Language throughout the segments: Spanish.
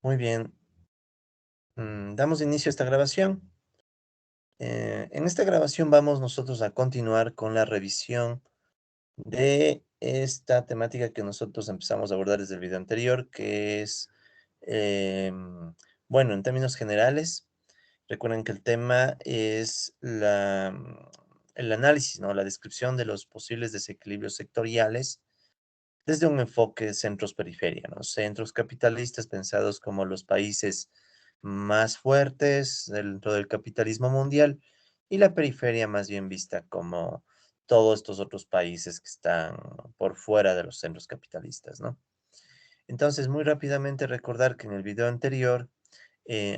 Muy bien, damos inicio a esta grabación. En esta grabación vamos nosotros a continuar con la revisión de esta temática que nosotros empezamos a abordar desde el video anterior, que es, bueno, en términos generales, recuerden que el tema es el análisis, ¿no? La descripción de los posibles desequilibrios sectoriales desde un enfoque centros-periferia, ¿no? Centros capitalistas pensados como los países más fuertes dentro del capitalismo mundial y la periferia más bien vista como todos estos otros países que están por fuera de los centros capitalistas, ¿no? Entonces, muy rápidamente recordar que en el video anterior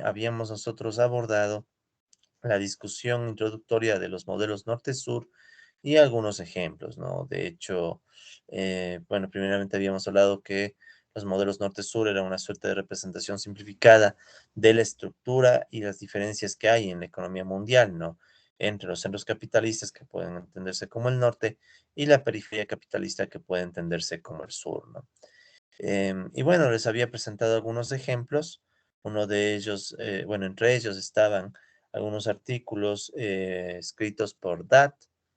habíamos nosotros abordado la discusión introductoria de los modelos norte-sur y algunos ejemplos, ¿no? De hecho, bueno, primeramente habíamos hablado que los modelos norte-sur eran una suerte de representación simplificada de la estructura y las diferencias que hay en la economía mundial, ¿no? Entre los centros capitalistas que pueden entenderse como el norte y la periferia capitalista que puede entenderse como el sur, ¿no? Y bueno, les había presentado algunos ejemplos. Uno de ellos, bueno, entre ellos estaban algunos artículos escritos por DAT,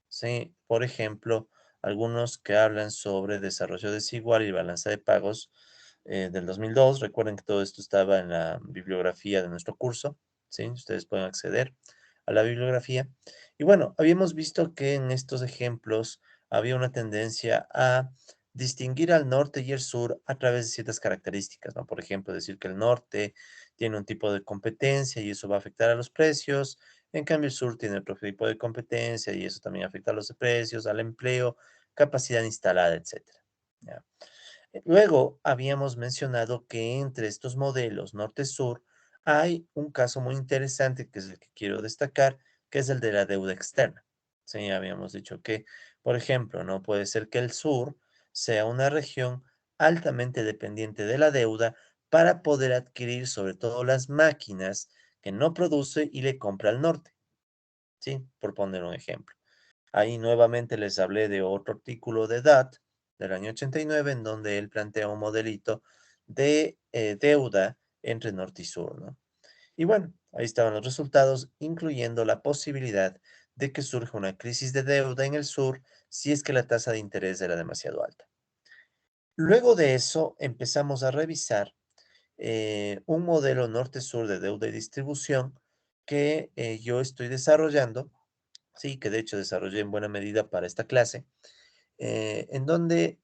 ¿sí? Por ejemplo, algunos que hablan sobre desarrollo desigual y balanza de pagos del 2002. Recuerden que todo esto estaba en la bibliografía de nuestro curso, ¿sí? Ustedes pueden acceder a la bibliografía. Y bueno, habíamos visto que en estos ejemplos había una tendencia a distinguir al norte y el sur a través de ciertas características, ¿no? Por ejemplo, decir que el norte tiene un tipo de competencia y eso va a afectar a los precios, en cambio el sur tiene otro tipo de competencia y eso también afecta a los precios, al empleo, capacidad instalada, etcétera. ¿Ya? Luego habíamos mencionado que entre estos modelos norte-sur hay un caso muy interesante que es el que quiero destacar, que es el de la deuda externa. Sí, habíamos dicho que, por ejemplo, no puede ser que el sur sea una región altamente dependiente de la deuda para poder adquirir sobre todo las máquinas que no produce y le compra al norte, ¿sí? Por poner un ejemplo. Ahí nuevamente les hablé de otro artículo de DAT del año 89 en donde él plantea un modelito de deuda entre norte y sur, ¿no? Y bueno, ahí estaban los resultados, incluyendo la posibilidad de que surja una crisis de deuda en el sur si es que la tasa de interés era demasiado alta. Luego de eso empezamos a revisar un modelo norte-sur de deuda y distribución que yo estoy desarrollando, sí, que de hecho desarrollé en buena medida para esta clase, en donde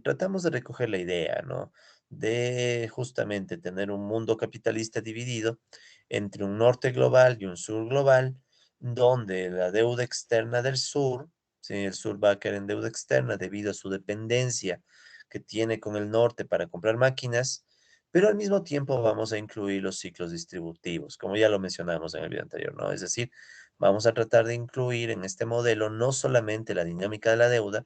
tratamos de recoger la idea, ¿no? De justamente tener un mundo capitalista dividido entre un norte global y un sur global, donde la deuda externa del sur, ¿sí? El sur va a caer en deuda externa debido a su dependencia que tiene con el norte para comprar máquinas, pero al mismo tiempo vamos a incluir los ciclos distributivos, como ya lo mencionamos en el video anterior, ¿no? Es decir, vamos a tratar de incluir en este modelo no solamente la dinámica de la deuda,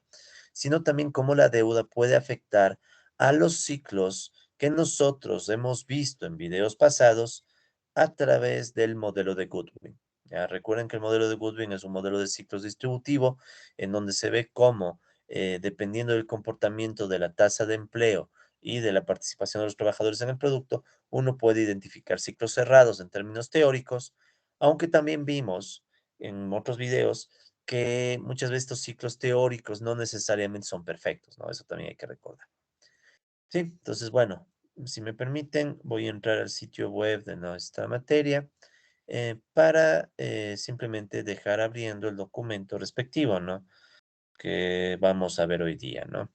sino también cómo la deuda puede afectar a los ciclos que nosotros hemos visto en videos pasados a través del modelo de Goodwin. Ya recuerden que el modelo de Goodwin es un modelo de ciclos distributivo en donde se ve cómo, dependiendo del comportamiento de la tasa de empleo y de la participación de los trabajadores en el producto, uno puede identificar ciclos cerrados en términos teóricos, aunque también vimos en otros videos que muchas veces estos ciclos teóricos no necesariamente son perfectos, ¿no? Eso también hay que recordar. Sí, entonces, bueno, si me permiten, voy a entrar al sitio web de nuestra materia para simplemente dejar abriendo el documento respectivo, ¿no? Que vamos a ver hoy día, ¿no?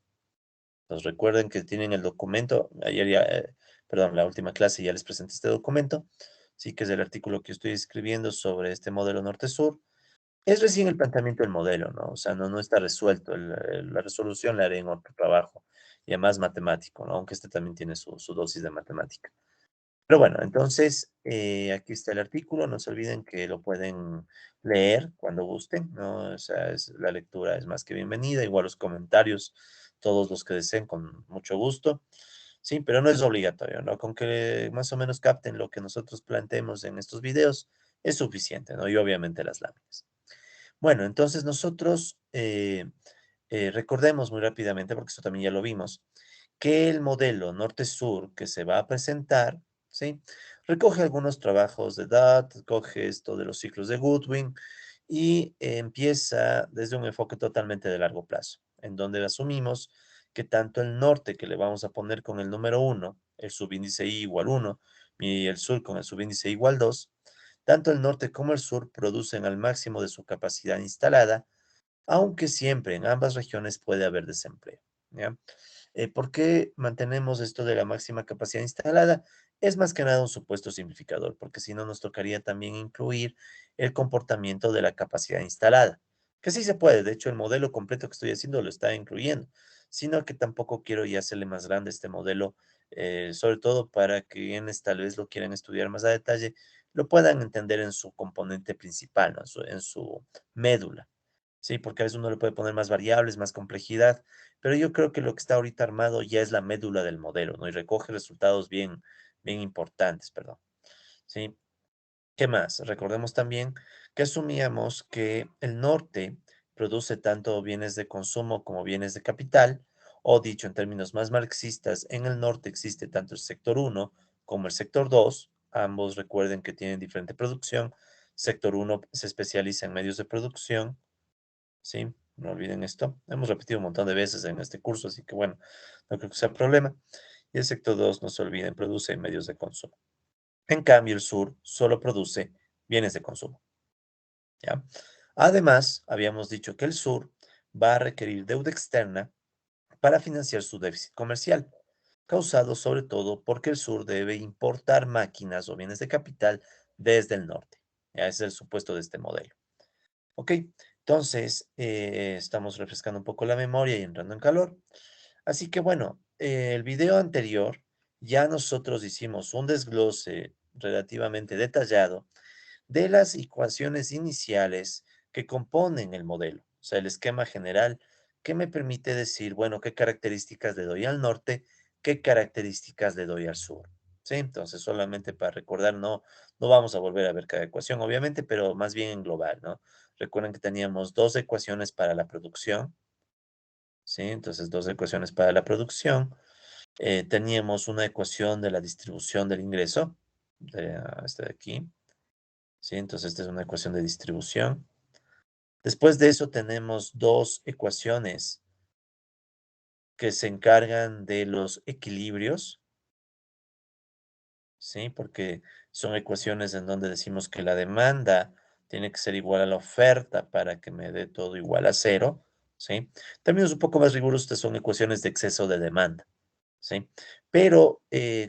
Entonces recuerden que tienen el documento, ayer ya, perdón, la última clase ya les presenté este documento, sí que es el artículo que estoy escribiendo sobre este modelo norte-sur. Es recién el planteamiento del modelo, ¿no? O sea, no está resuelto. La resolución la haré en otro trabajo, y además matemático, ¿no? Aunque este también tiene su dosis de matemática. Pero bueno, entonces, aquí está el artículo. No se olviden que lo pueden leer cuando gusten, ¿no? O sea, la lectura es más que bienvenida. Igual los comentarios, todos los que deseen, con mucho gusto. Sí, pero no es obligatorio, ¿no? Con que más o menos capten lo que nosotros planteemos en estos videos es suficiente, ¿no? Y obviamente las láminas. Bueno, entonces nosotros recordemos muy rápidamente, porque eso también ya lo vimos, que el modelo norte-sur que se va a presentar, ¿sí? Recoge algunos trabajos de Dutt, coge esto de los ciclos de Goodwin y empieza desde un enfoque totalmente de largo plazo, en donde asumimos que tanto el norte, que le vamos a poner con el número uno, el subíndice I igual uno, y el sur con el subíndice igual 2, tanto el norte como el sur producen al máximo de su capacidad instalada, aunque siempre en ambas regiones puede haber desempleo, ¿ya? ¿Por qué mantenemos esto de la máxima capacidad instalada? Es más que nada un supuesto simplificador, porque si no nos tocaría también incluir el comportamiento de la capacidad instalada, que sí se puede, de hecho el modelo completo que estoy haciendo lo está incluyendo, sino que tampoco quiero ya hacerle más grande este modelo, sobre todo para que quienes tal vez lo quieran estudiar más a detalle, lo puedan entender en su componente principal, ¿no? En su médula. Sí, porque a veces uno le puede poner más variables, más complejidad, pero yo creo que lo que está ahorita armado ya es la médula del modelo, ¿no? Y recoge resultados bien, bien importantes, perdón. Sí. ¿Qué más? Recordemos también que asumíamos que el norte produce tanto bienes de consumo como bienes de capital, o dicho en términos más marxistas, en el norte existe tanto el sector uno como el sector 2. Ambos recuerden que tienen diferente producción. Sector uno se especializa en medios de producción. Sí, no olviden esto. Hemos repetido un montón de veces en este curso, así que bueno, no creo que sea problema. Y el sector 2, no se olviden, produce medios de consumo. En cambio, el sur solo produce bienes de consumo, ¿ya? Además, habíamos dicho que el sur va a requerir deuda externa para financiar su déficit comercial, causado sobre todo porque el sur debe importar máquinas o bienes de capital desde el norte. Ya ese es el supuesto de este modelo. Ok, entonces estamos refrescando un poco la memoria y entrando en calor. Así que bueno, el video anterior ya nosotros hicimos un desglose relativamente detallado de las ecuaciones iniciales que componen el modelo, o sea, el esquema general que me permite decir, bueno, qué características le doy al norte, qué características le doy al sur. ¿Sí? Entonces, solamente para recordar, no vamos a volver a ver cada ecuación, obviamente, pero más bien en global, ¿no? Recuerden que teníamos dos ecuaciones para la producción, ¿sí? Entonces, dos ecuaciones para la producción. Teníamos una ecuación de la distribución del ingreso, esta de aquí, ¿sí? Entonces, esta es una ecuación de distribución. Después de eso tenemos dos ecuaciones que se encargan de los equilibrios, ¿sí? Porque son ecuaciones en donde decimos que la demanda tiene que ser igual a la oferta para que me dé todo igual a cero, ¿sí? También es un poco más riguroso, estas son ecuaciones de exceso de demanda, ¿sí? Pero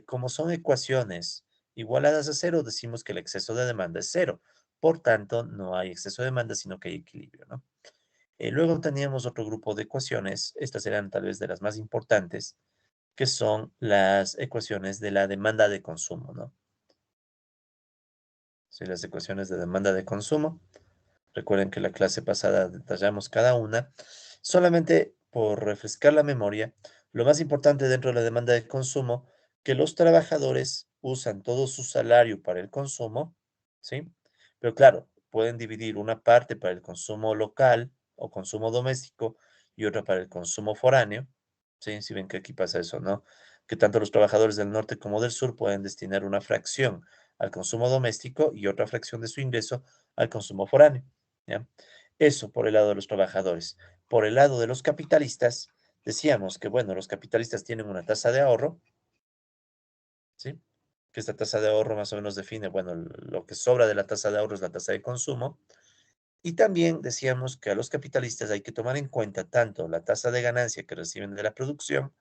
como son ecuaciones igualadas a cero, decimos que el exceso de demanda es cero. Por tanto, no hay exceso de demanda, sino que hay equilibrio, ¿no? Luego teníamos otro grupo de ecuaciones, estas eran tal vez de las más importantes, que son las ecuaciones de la demanda de consumo, ¿no? Sí, las ecuaciones de demanda de consumo. Recuerden que la clase pasada detallamos cada una. Solamente por refrescar la memoria, lo más importante dentro de la demanda de consumo, que los trabajadores usan todo su salario para el consumo, ¿sí? Pero claro, pueden dividir una parte para el consumo local o consumo doméstico y otra para el consumo foráneo, ¿sí? Si ven que aquí pasa eso, ¿no? Que tanto los trabajadores del norte como del sur pueden destinar una fracción al consumo doméstico y otra fracción de su ingreso al consumo foráneo. ¿Ya? Eso por el lado de los trabajadores. Por el lado de los capitalistas, decíamos que, bueno, los capitalistas tienen una tasa de ahorro, ¿sí? Que esta tasa de ahorro más o menos define, bueno, lo que sobra de la tasa de ahorro es la tasa de consumo. Y también decíamos que a los capitalistas hay que tomar en cuenta tanto la tasa de ganancia que reciben de la producción,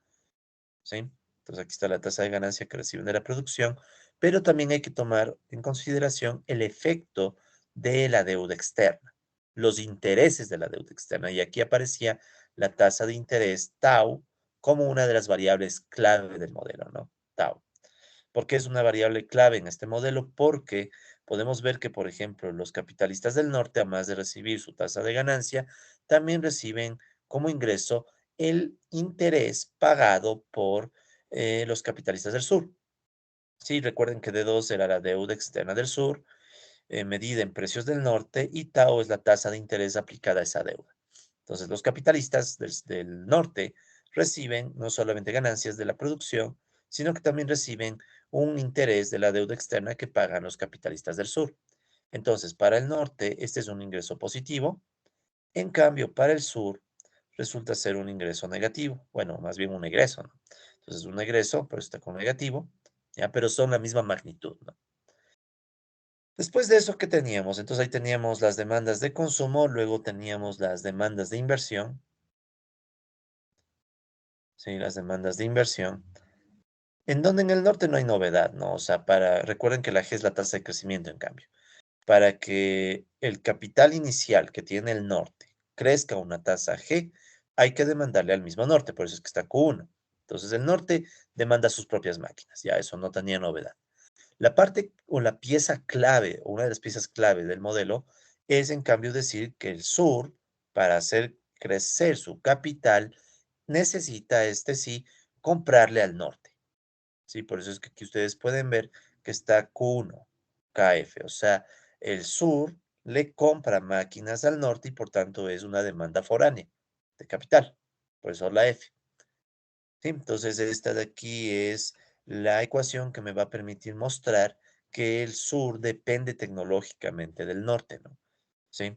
¿sí? Entonces aquí está la tasa de ganancia que reciben de la producción, pero también hay que tomar en consideración el efecto de la deuda externa, los intereses de la deuda externa. Y aquí aparecía la tasa de interés tau como una de las variables clave del modelo, ¿no? Tau. ¿Por qué es una variable clave en este modelo? Porque podemos ver que, por ejemplo, los capitalistas del norte, además de recibir su tasa de ganancia, también reciben como ingreso el interés pagado por los capitalistas del sur. Sí, recuerden que D2 era la deuda externa del sur, medida en precios del norte, y tau es la tasa de interés aplicada a esa deuda. Entonces, los capitalistas del norte reciben no solamente ganancias de la producción, sino que también reciben un interés de la deuda externa que pagan los capitalistas del sur. Entonces, para el norte, este es un ingreso positivo. En cambio, para el sur, resulta ser un ingreso negativo. Bueno, más bien un egreso, ¿no? Entonces, un egreso, pero está con negativo, ¿ya? Pero son la misma magnitud, ¿no? Después de eso, ¿qué teníamos? Entonces, ahí teníamos las demandas de consumo, luego teníamos las demandas de inversión, ¿sí? Las demandas de inversión. En donde en el norte no hay novedad, ¿no? O sea, recuerden que la G es la tasa de crecimiento, en cambio. Para que el capital inicial que tiene el norte crezca a una tasa G, hay que demandarle al mismo norte, por eso es que está Q1. Entonces el norte demanda sus propias máquinas, ya eso no tenía novedad. La parte o la pieza clave, o una de las piezas clave del modelo, es en cambio decir que el sur, para hacer crecer su capital, necesita, este sí, comprarle al norte. ¿Sí? Por eso es que aquí ustedes pueden ver que está Q1, KF, o sea, el sur le compra máquinas al norte y por tanto es una demanda foránea de capital, por eso la F. ¿Sí? Entonces esta de aquí es la ecuación que me va a permitir mostrar que el sur depende tecnológicamente del norte, ¿no? ¿Sí?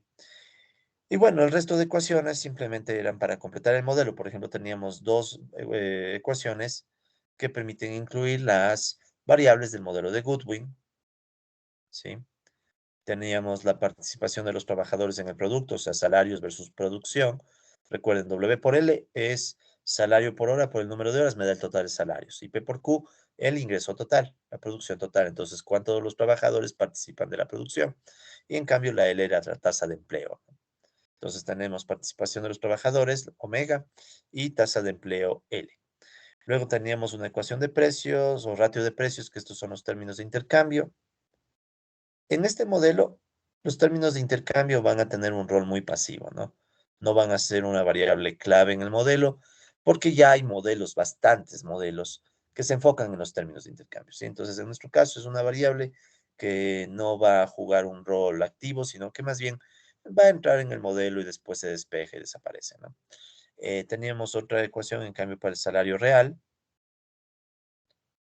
Y bueno, el resto de ecuaciones simplemente eran para completar el modelo. Por ejemplo, teníamos dos ecuaciones que permiten incluir las variables del modelo de Goodwin, ¿sí? Teníamos la participación de los trabajadores en el producto, o sea, salarios versus producción. Recuerden, W por L es salario por hora por el número de horas, me da el total de salarios. Y P por Q, el ingreso total, la producción total. Entonces, ¿cuántos los trabajadores participan de la producción? Y en cambio, la L era la tasa de empleo. Entonces tenemos participación de los trabajadores, omega, y tasa de empleo L. Luego teníamos una ecuación de precios o ratio de precios, que estos son los términos de intercambio. En este modelo, los términos de intercambio van a tener un rol muy pasivo, ¿no? No van a ser una variable clave en el modelo, porque ya hay modelos, bastantes modelos, que se enfocan en los términos de intercambio, ¿sí? Entonces, en nuestro caso es una variable que no va a jugar un rol activo, sino que más bien va a entrar en el modelo y después se despeja y desaparece, ¿no? Teníamos otra ecuación, en cambio, para el salario real,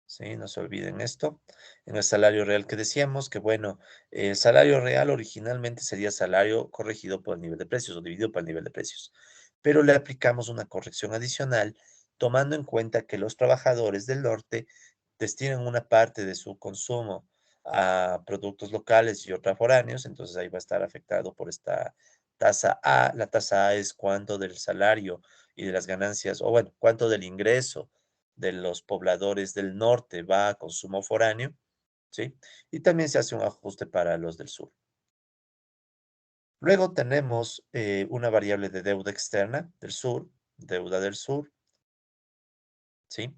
¿sí? No se olviden esto. En el salario real que decíamos que, bueno, el salario real originalmente sería salario corregido por el nivel de precios o dividido por el nivel de precios, pero le aplicamos una corrección adicional tomando en cuenta que los trabajadores del norte destinan una parte de su consumo a productos locales y otra a foráneos, entonces ahí va a estar afectado por esta tasa A. La tasa A es cuánto del salario y de las ganancias, o bueno, cuánto del ingreso de los pobladores del norte va a consumo foráneo, ¿sí? Y también se hace un ajuste para los del sur. Luego tenemos una variable de deuda externa del sur, deuda del sur, ¿sí?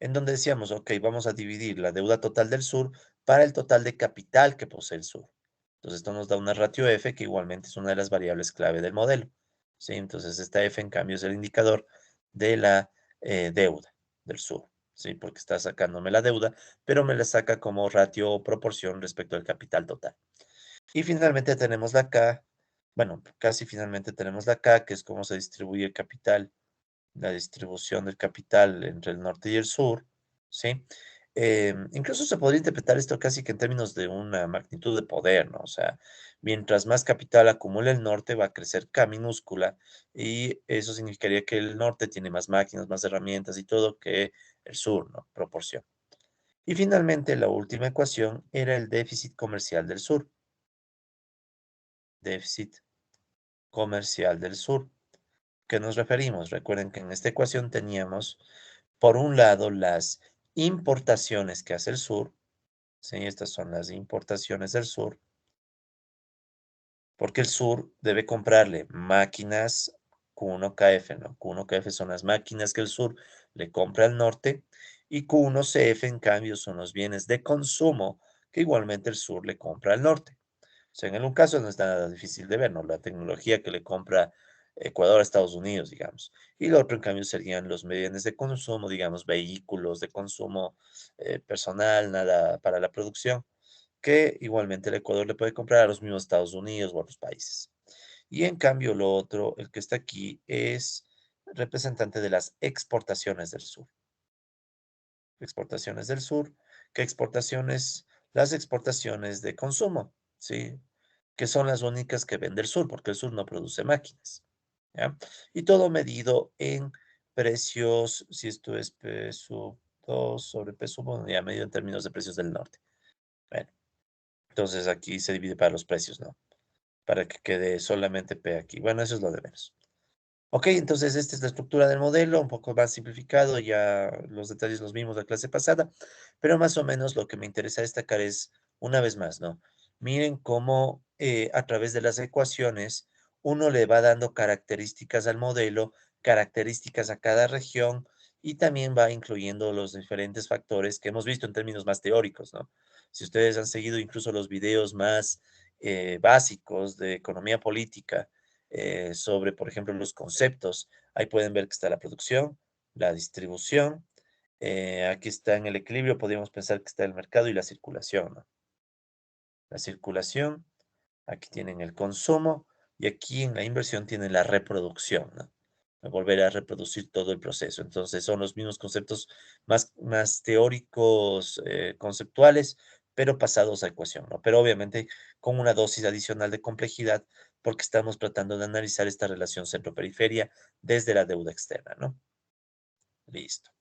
En donde decíamos, ok, vamos a dividir la deuda total del sur para el total de capital que posee el sur. Entonces, esto nos da una ratio F, que igualmente es una de las variables clave del modelo, ¿sí? Entonces, esta F, en cambio, es el indicador de la deuda del sur, ¿sí? Porque está sacándome la deuda, pero me la saca como ratio o proporción respecto al capital total. Y finalmente tenemos la K, bueno, casi finalmente tenemos la K, que es cómo se distribuye el capital, la distribución del capital entre el norte y el sur, ¿sí? Incluso se podría interpretar esto casi que en términos de una magnitud de poder, ¿no? O sea, mientras más capital acumula el norte, va a crecer K minúscula y eso significaría que el norte tiene más máquinas, más herramientas y todo que el sur, ¿no? Proporción. Y finalmente, la última ecuación era el déficit comercial del sur. Déficit comercial del sur. ¿Qué nos referimos? Recuerden que en esta ecuación teníamos, por un lado, las importaciones que hace el sur, ¿sí? Estas son las importaciones del sur, porque el sur debe comprarle máquinas Q1KF, ¿no? Q1KF son las máquinas que el sur le compra al norte y Q1CF, en cambio, son los bienes de consumo que igualmente el sur le compra al norte. O sea, en un caso no está nada difícil de ver, ¿no? La tecnología que le compra Ecuador a Estados Unidos, digamos. Y lo otro, en cambio, serían los bienes de consumo, digamos, vehículos de consumo personal, nada para la producción, que igualmente el Ecuador le puede comprar a los mismos Estados Unidos u otros países. Y en cambio, lo otro, el que está aquí, es representante de las exportaciones del sur, que exportaciones, las exportaciones de consumo, ¿sí? Que son las únicas que vende el sur, porque el sur no produce máquinas, ¿ya? Y todo medido en precios, si esto es peso 2 sobre peso 1, ya medido en términos de precios del norte. Bueno, entonces aquí se divide para los precios, ¿no? Para que quede solamente P aquí. Bueno, eso es lo de menos. Ok, entonces esta es la estructura del modelo, un poco más simplificado, ya los detalles los vimos la clase pasada, pero más o menos lo que me interesa destacar es, una vez más, ¿no? Miren cómo a través de las ecuaciones uno le va dando características al modelo, características a cada región y también va incluyendo los diferentes factores que hemos visto en términos más teóricos, ¿no? Si ustedes han seguido incluso los videos más básicos de economía política, sobre, por ejemplo, los conceptos. Ahí pueden ver que está la producción, la distribución, aquí está en el equilibrio, podríamos pensar que está el mercado y la circulación, ¿no? La circulación, aquí tienen el consumo y aquí en la inversión tienen la reproducción, ¿no? Volver a reproducir todo el proceso. Entonces son los mismos conceptos más teóricos, conceptuales, pero pasados a ecuación, ¿no? Pero obviamente con una dosis adicional de complejidad porque estamos tratando de analizar esta relación centro-periferia desde la deuda externa, ¿no? Listo.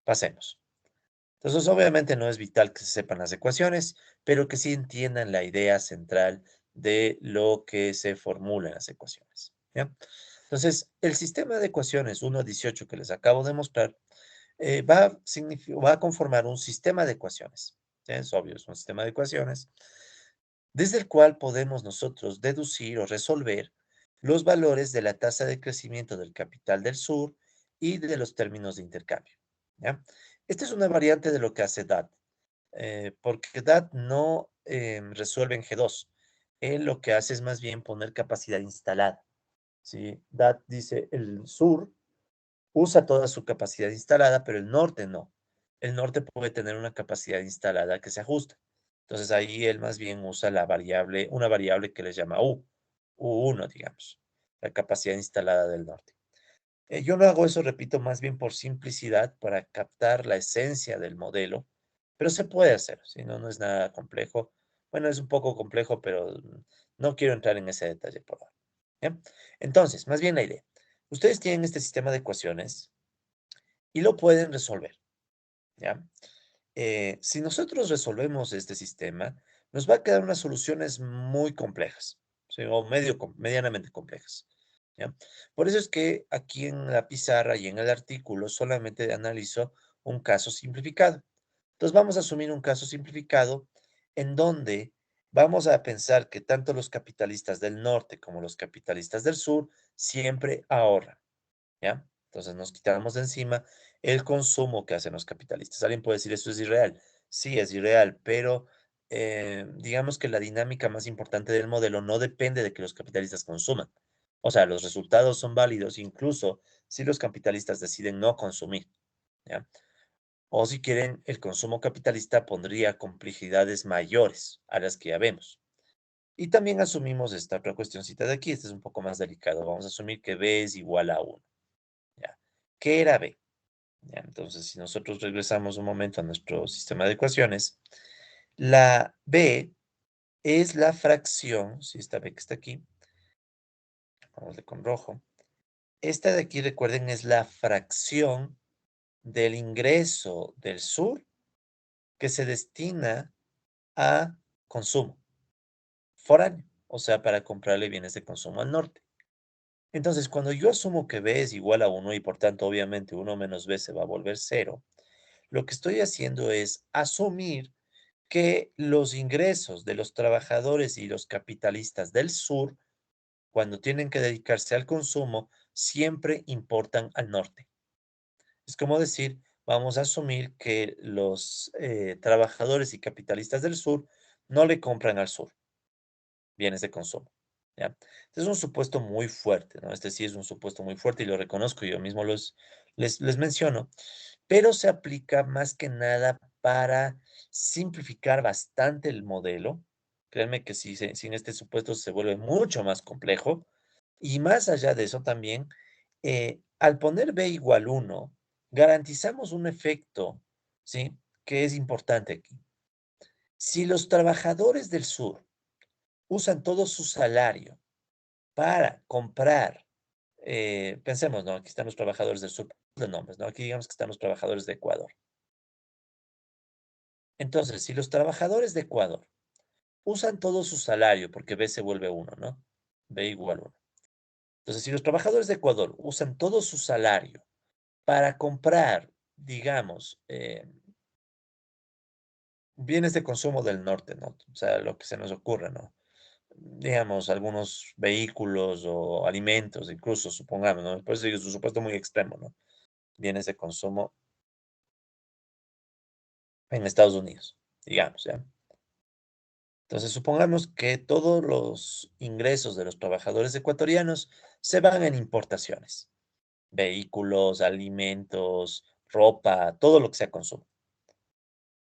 Pasemos. Entonces, obviamente no es vital que se sepan las ecuaciones, pero que sí entiendan la idea central de lo que se formula en las ecuaciones, ¿ya? Entonces, el sistema de ecuaciones 1 a 18 que les acabo de mostrar va a conformar un sistema de ecuaciones. ¿Sí? Es obvio, es un sistema de ecuaciones desde el cual podemos nosotros deducir o resolver los valores de la tasa de crecimiento del capital del sur y de los términos de intercambio, ¿ya? Esta es una variante de lo que hace DAT, porque DAT no resuelve en G2. Él lo que hace es más bien poner capacidad instalada, ¿sí? DAT dice el sur usa toda su capacidad instalada, pero el norte no. El norte puede tener una capacidad instalada que se ajusta. Entonces ahí él más bien usa una variable que le llama U1, digamos, la capacidad instalada del norte. Yo no hago eso, repito, más bien por simplicidad, para captar la esencia del modelo, pero se puede hacer, si no, no es nada complejo. Bueno, es un poco complejo, pero no quiero entrar en ese detalle por ahora. ¿Ya? Entonces, más bien la idea. Ustedes tienen este sistema de ecuaciones y lo pueden resolver, ¿ya? Si nosotros resolvemos este sistema, nos va a quedar unas soluciones muy complejas, ¿sí? O medianamente complejas, ¿ya? Por eso es que aquí en la pizarra y en el artículo solamente analizo un caso simplificado. Entonces vamos a asumir un caso simplificado en donde vamos a pensar que tanto los capitalistas del norte como los capitalistas del sur siempre ahorran, ¿ya? Entonces nos quitamos de encima el consumo que hacen los capitalistas. Alguien puede decir, eso es irreal. Sí, es irreal, pero digamos que la dinámica más importante del modelo no depende de que los capitalistas consuman. O sea, los resultados son válidos incluso si los capitalistas deciden no consumir, ¿ya? O si quieren, el consumo capitalista pondría complejidades mayores a las que ya vemos. Y también asumimos esta otra cuestioncita de aquí, este es un poco más delicado. Vamos a asumir que B es igual a 1. ¿Ya? ¿Qué era B? ¿Ya? Entonces, si nosotros regresamos un momento a nuestro sistema de ecuaciones, la B es la fracción, si esta B que está aquí, vamos con rojo, esta de aquí, recuerden, es la fracción del ingreso del sur que se destina a consumo foráneo, o sea, para comprarle bienes de consumo al norte. Entonces, cuando yo asumo que B es igual a 1 y por tanto, obviamente, 1 menos B se va a volver 0, lo que estoy haciendo es asumir que los ingresos de los trabajadores y los capitalistas del sur, cuando tienen que dedicarse al consumo, siempre importan al norte. Es como decir, vamos a asumir que los trabajadores y capitalistas del sur no le compran al sur bienes de consumo, ¿ya? Este es un supuesto muy fuerte, ¿no? Este sí es un supuesto muy fuerte y lo reconozco, yo mismo les menciono, pero se aplica más que nada para simplificar bastante el modelo. Créanme que sin este supuesto se vuelve mucho más complejo. Y más allá de eso también, al poner B igual 1, garantizamos un efecto, ¿sí? que es importante aquí. Si los trabajadores del sur usan todo su salario para comprar, pensemos, ¿no? Aquí están los trabajadores del sur, de nombres, ¿no? Aquí digamos que están los trabajadores de Ecuador. Entonces, si los trabajadores de Ecuador usan todo su salario, porque B se vuelve uno, ¿no? B igual uno. Entonces, si los trabajadores de Ecuador usan todo su salario para comprar, digamos, bienes de consumo del norte, ¿no? O sea, lo que se nos ocurra, ¿no? Digamos, algunos vehículos o alimentos, incluso, supongamos, ¿no? Por eso digo, es un supuesto muy extremo, ¿no? Bienes de consumo en Estados Unidos, digamos, ¿ya? Entonces, supongamos que todos los ingresos de los trabajadores ecuatorianos se van en importaciones, vehículos, alimentos, ropa, todo lo que sea consumo.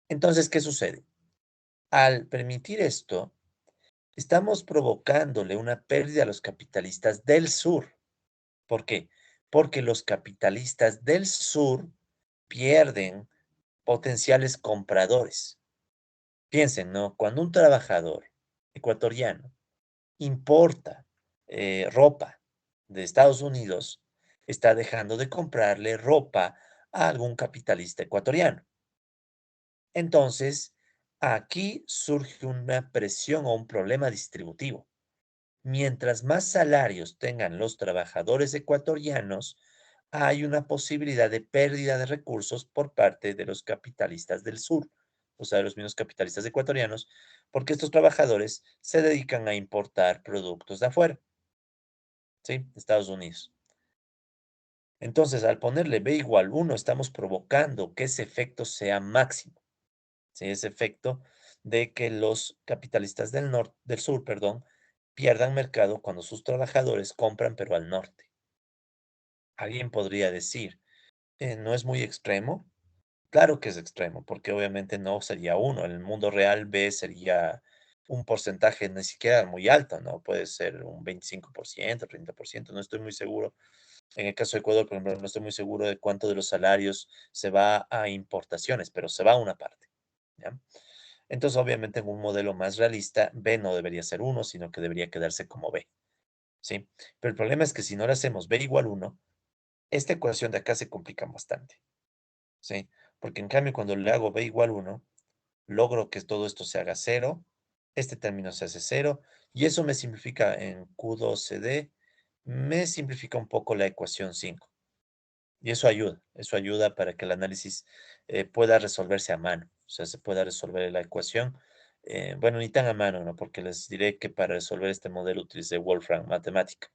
Entonces, ¿qué sucede? Al permitir esto, estamos provocándole una pérdida a los capitalistas del sur. ¿Por qué? Porque los capitalistas del sur pierden potenciales compradores. Piensen, ¿no? Cuando un trabajador ecuatoriano importa ropa de Estados Unidos, está dejando de comprarle ropa a algún capitalista ecuatoriano. Entonces, aquí surge una presión o un problema distributivo. Mientras más salarios tengan los trabajadores ecuatorianos, hay una posibilidad de pérdida de recursos por parte de los capitalistas del sur, o sea, de los mismos capitalistas ecuatorianos, porque estos trabajadores se dedican a importar productos de afuera, ¿sí? De Estados Unidos. Entonces, al ponerle B igual 1, estamos provocando que ese efecto sea máximo, ¿sí? Ese efecto de que los capitalistas del sur, perdón, pierdan mercado cuando sus trabajadores compran, pero al norte. Alguien podría decir, ¿no es muy extremo? Claro que es extremo, porque obviamente no sería uno. En el mundo real, B sería un porcentaje ni siquiera muy alto, ¿no? Puede ser un 25%, 30%, no estoy muy seguro. En el caso de Ecuador, por ejemplo, no estoy muy seguro de cuánto de los salarios se va a importaciones, pero se va a una parte, ¿ya? Entonces, obviamente, en un modelo más realista, B no debería ser uno, sino que debería quedarse como B, ¿sí? Pero el problema es que si no le hacemos B igual uno, esta ecuación de acá se complica bastante, ¿sí? Porque en cambio, cuando le hago B igual uno, logro que todo esto se haga cero, este término se hace cero, y eso me simplifica en Q2CD, me simplifica un poco la ecuación 5. Y eso ayuda para que el análisis pueda resolverse a mano, o sea, se pueda resolver la ecuación. Bueno, ni tan a mano, ¿no? Porque les diré que para resolver este modelo utilicé Wolfram Matemática,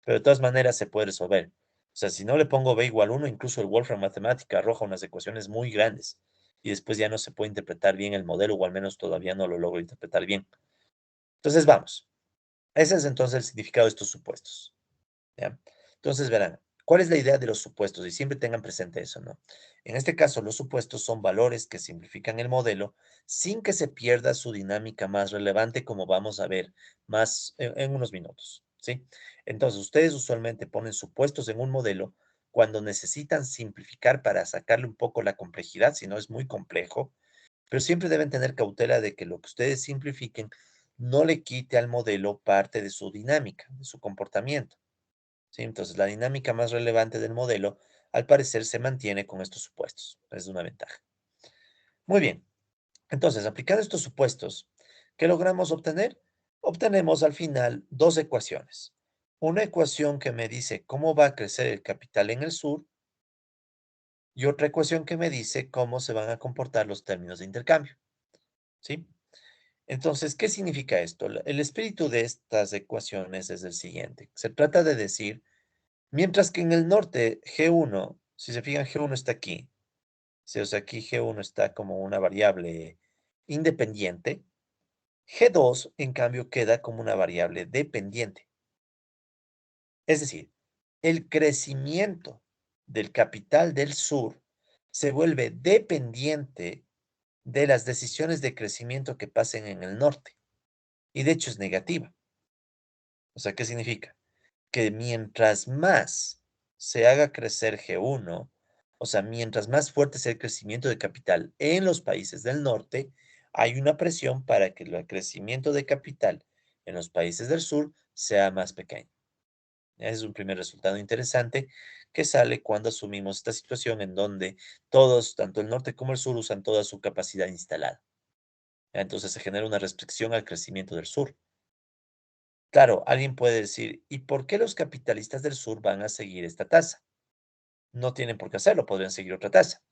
pero de todas maneras se puede resolver. O sea, si no le pongo B igual 1, incluso el Wolfram Matemática arroja unas ecuaciones muy grandes y después ya no se puede interpretar bien el modelo, o al menos todavía no lo logro interpretar bien. Entonces, vamos. Ese es entonces el significado de estos supuestos. ¿Ya? Entonces, verán, ¿cuál es la idea de los supuestos? Y siempre tengan presente eso, ¿no? En este caso, los supuestos son valores que simplifican el modelo sin que se pierda su dinámica más relevante, como vamos a ver más en unos minutos, ¿sí? Entonces, ustedes usualmente ponen supuestos en un modelo cuando necesitan simplificar para sacarle un poco la complejidad, si no es muy complejo, pero siempre deben tener cautela de que lo que ustedes simplifiquen no le quite al modelo parte de su dinámica, de su comportamiento. ¿Sí? Entonces, la dinámica más relevante del modelo, al parecer, se mantiene con estos supuestos. Es una ventaja. Muy bien. Entonces, aplicando estos supuestos, ¿qué logramos obtener? Obtenemos al final dos ecuaciones. Una ecuación que me dice cómo va a crecer el capital en el sur y otra ecuación que me dice cómo se van a comportar los términos de intercambio. ¿Sí? Entonces, ¿qué significa esto? El espíritu de estas ecuaciones es el siguiente. Se trata de decir, mientras que en el norte, G1, si se fijan, G1 está aquí. Sí, o sea, aquí G1 está como una variable independiente. G2, en cambio, queda como una variable dependiente. Es decir, el crecimiento del capital del sur se vuelve dependiente de las decisiones de crecimiento que pasen en el norte. Y de hecho es negativa. O sea, ¿qué significa? Que mientras más se haga crecer G1, O sea, mientras más fuerte sea el crecimiento de capital en los países del norte, hay una presión para que el crecimiento de capital en los países del sur sea más pequeño. Ese es un primer resultado interesante que sale cuando asumimos esta situación en donde todos, tanto el norte como el sur, usan toda su capacidad instalada. Entonces se genera una restricción al crecimiento del sur. Claro, alguien puede decir, ¿y por qué los capitalistas del sur van a seguir esta tasa? No tienen por qué hacerlo, podrían seguir otra tasa,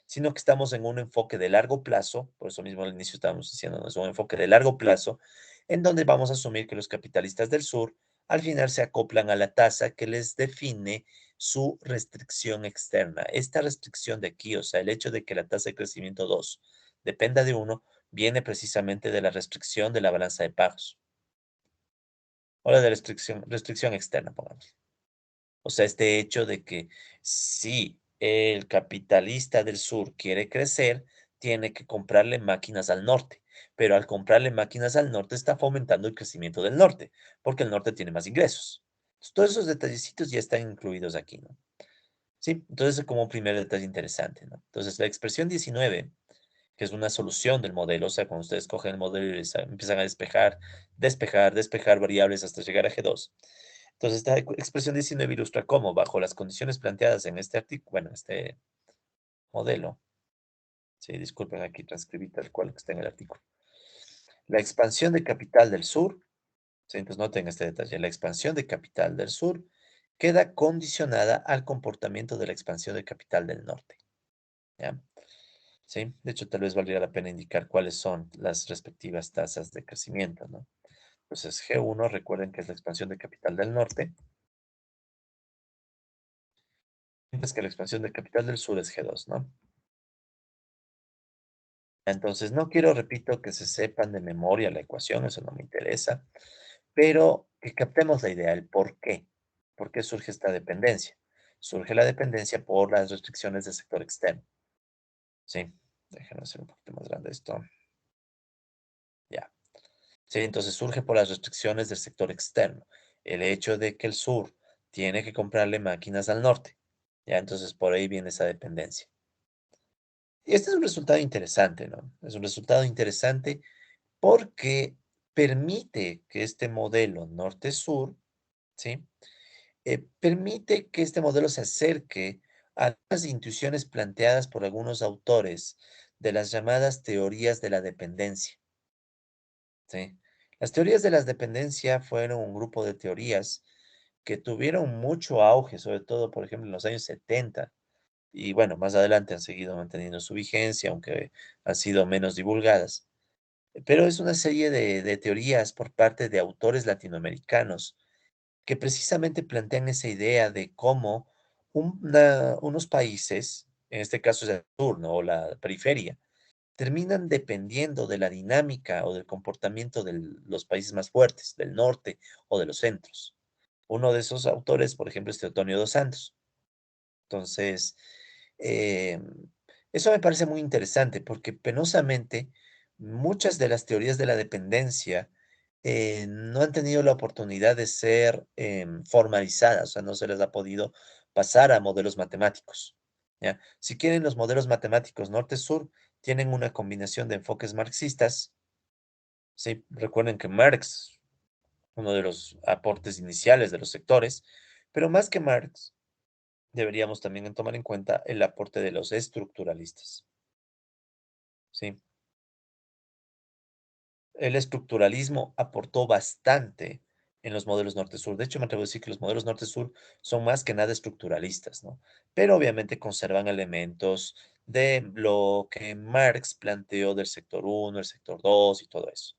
sino que estamos en un enfoque de largo plazo, por eso mismo al inicio estábamos diciendo, ¿no? Es un enfoque de largo plazo, en donde vamos a asumir que los capitalistas del sur al final se acoplan a la tasa que les define su restricción externa. Esta restricción de aquí, o sea, el hecho de que la tasa de crecimiento 2 dependa de uno, viene precisamente de la restricción de la balanza de pagos, o la de restricción externa, pongamos. O sea, este hecho de que si el capitalista del sur quiere crecer, tiene que comprarle máquinas al norte, pero al comprarle máquinas al norte está fomentando el crecimiento del norte, porque el norte tiene más ingresos. Entonces, todos esos detallecitos ya están incluidos aquí, ¿no? Sí, entonces como un primer detalle interesante, ¿no? Entonces, la expresión 19, que es una solución del modelo, o sea, cuando ustedes cogen el modelo y empiezan a despejar variables hasta llegar a G2. Entonces, esta expresión 19 ilustra cómo, bajo las condiciones planteadas en este artículo, bueno, este modelo, sí, disculpen, aquí transcribí tal cual que está en el artículo. La expansión de capital del sur, sí, entonces noten este detalle, la expansión de capital del sur queda condicionada al comportamiento de la expansión de capital del norte, ¿ya? Sí, de hecho, tal vez valdría la pena indicar cuáles son las respectivas tasas de crecimiento, ¿no? Entonces, G1, recuerden que es la expansión de capital del norte, mientras que la expansión de capital del sur es G2, ¿no? Entonces, no quiero, repito, que se sepan de memoria la ecuación, eso no me interesa, pero que captemos la idea, el por qué. ¿Por qué surge esta dependencia? Surge la dependencia por las restricciones del sector externo. Sí, déjenme hacer un poquito más grande esto. Ya. Sí, entonces surge por las restricciones del sector externo. El hecho de que el sur tiene que comprarle máquinas al norte. Ya, entonces por ahí viene esa dependencia. Y este es un resultado interesante, ¿no? Es un resultado interesante porque permite que este modelo norte-sur, ¿sí? Permite que este modelo se acerque a las intuiciones planteadas por algunos autores de las llamadas teorías de la dependencia, ¿sí? Las teorías de la dependencia fueron un grupo de teorías que tuvieron mucho auge, sobre todo, por ejemplo, en los años 70, y bueno, más adelante han seguido manteniendo su vigencia, aunque han sido menos divulgadas. Pero es una serie de teorías por parte de autores latinoamericanos que precisamente plantean esa idea de cómo unos países, en este caso es el sur, ¿no? O la periferia, terminan dependiendo de la dinámica o del comportamiento de los países más fuertes, del norte o de los centros. Uno de esos autores, por ejemplo, es Teotonio dos Santos. Entonces, em, eso me parece muy interesante porque penosamente muchas de las teorías de la dependencia no han tenido la oportunidad de ser formalizadas, o sea, no se les ha podido pasar a modelos matemáticos, ¿ya? Si quieren, los modelos matemáticos norte-sur tienen una combinación de enfoques marxistas, ¿sí? Recuerden que Marx, uno de los aportes iniciales de los sectores, pero más que Marx, deberíamos también tomar en cuenta el aporte de los estructuralistas, ¿sí? El estructuralismo aportó bastante en los modelos norte-sur. De hecho, me atrevo a decir que los modelos norte-sur son más que nada estructuralistas, ¿no? Pero obviamente conservan elementos de lo que Marx planteó del sector uno, el sector 2 y todo eso.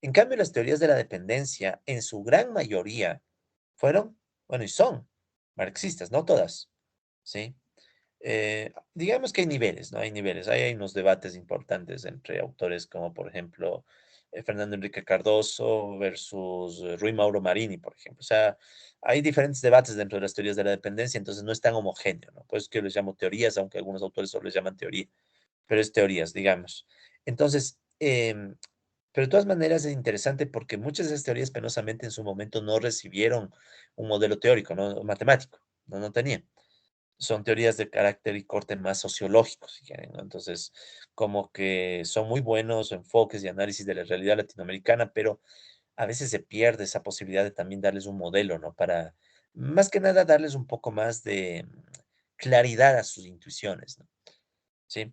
En cambio, las teorías de la dependencia, en su gran mayoría, fueron, bueno, y son marxistas, no todas, ¿sí? Digamos que hay niveles, ¿no? Hay niveles. Hay unos debates importantes entre autores como, por ejemplo, Fernando Enrique Cardoso versus Rui Mauro Marini, por ejemplo. O sea, hay diferentes debates dentro de las teorías de la dependencia, entonces no es tan homogéneo, ¿no? Pues que yo les llamo teorías, aunque algunos autores solo les llaman teoría, pero es teorías, digamos. Entonces, pero de todas maneras es interesante porque muchas de esas teorías penosamente en su momento no recibieron un modelo teórico, ¿no? Matemático, no tenían. son teorías de carácter y corte más sociológico, si quieren, ¿no? Entonces, como que son muy buenos enfoques y análisis de la realidad latinoamericana, pero a veces se pierde esa posibilidad de también darles un modelo, ¿no? Para, más que nada, darles un poco más de claridad a sus intuiciones, ¿no? Sí.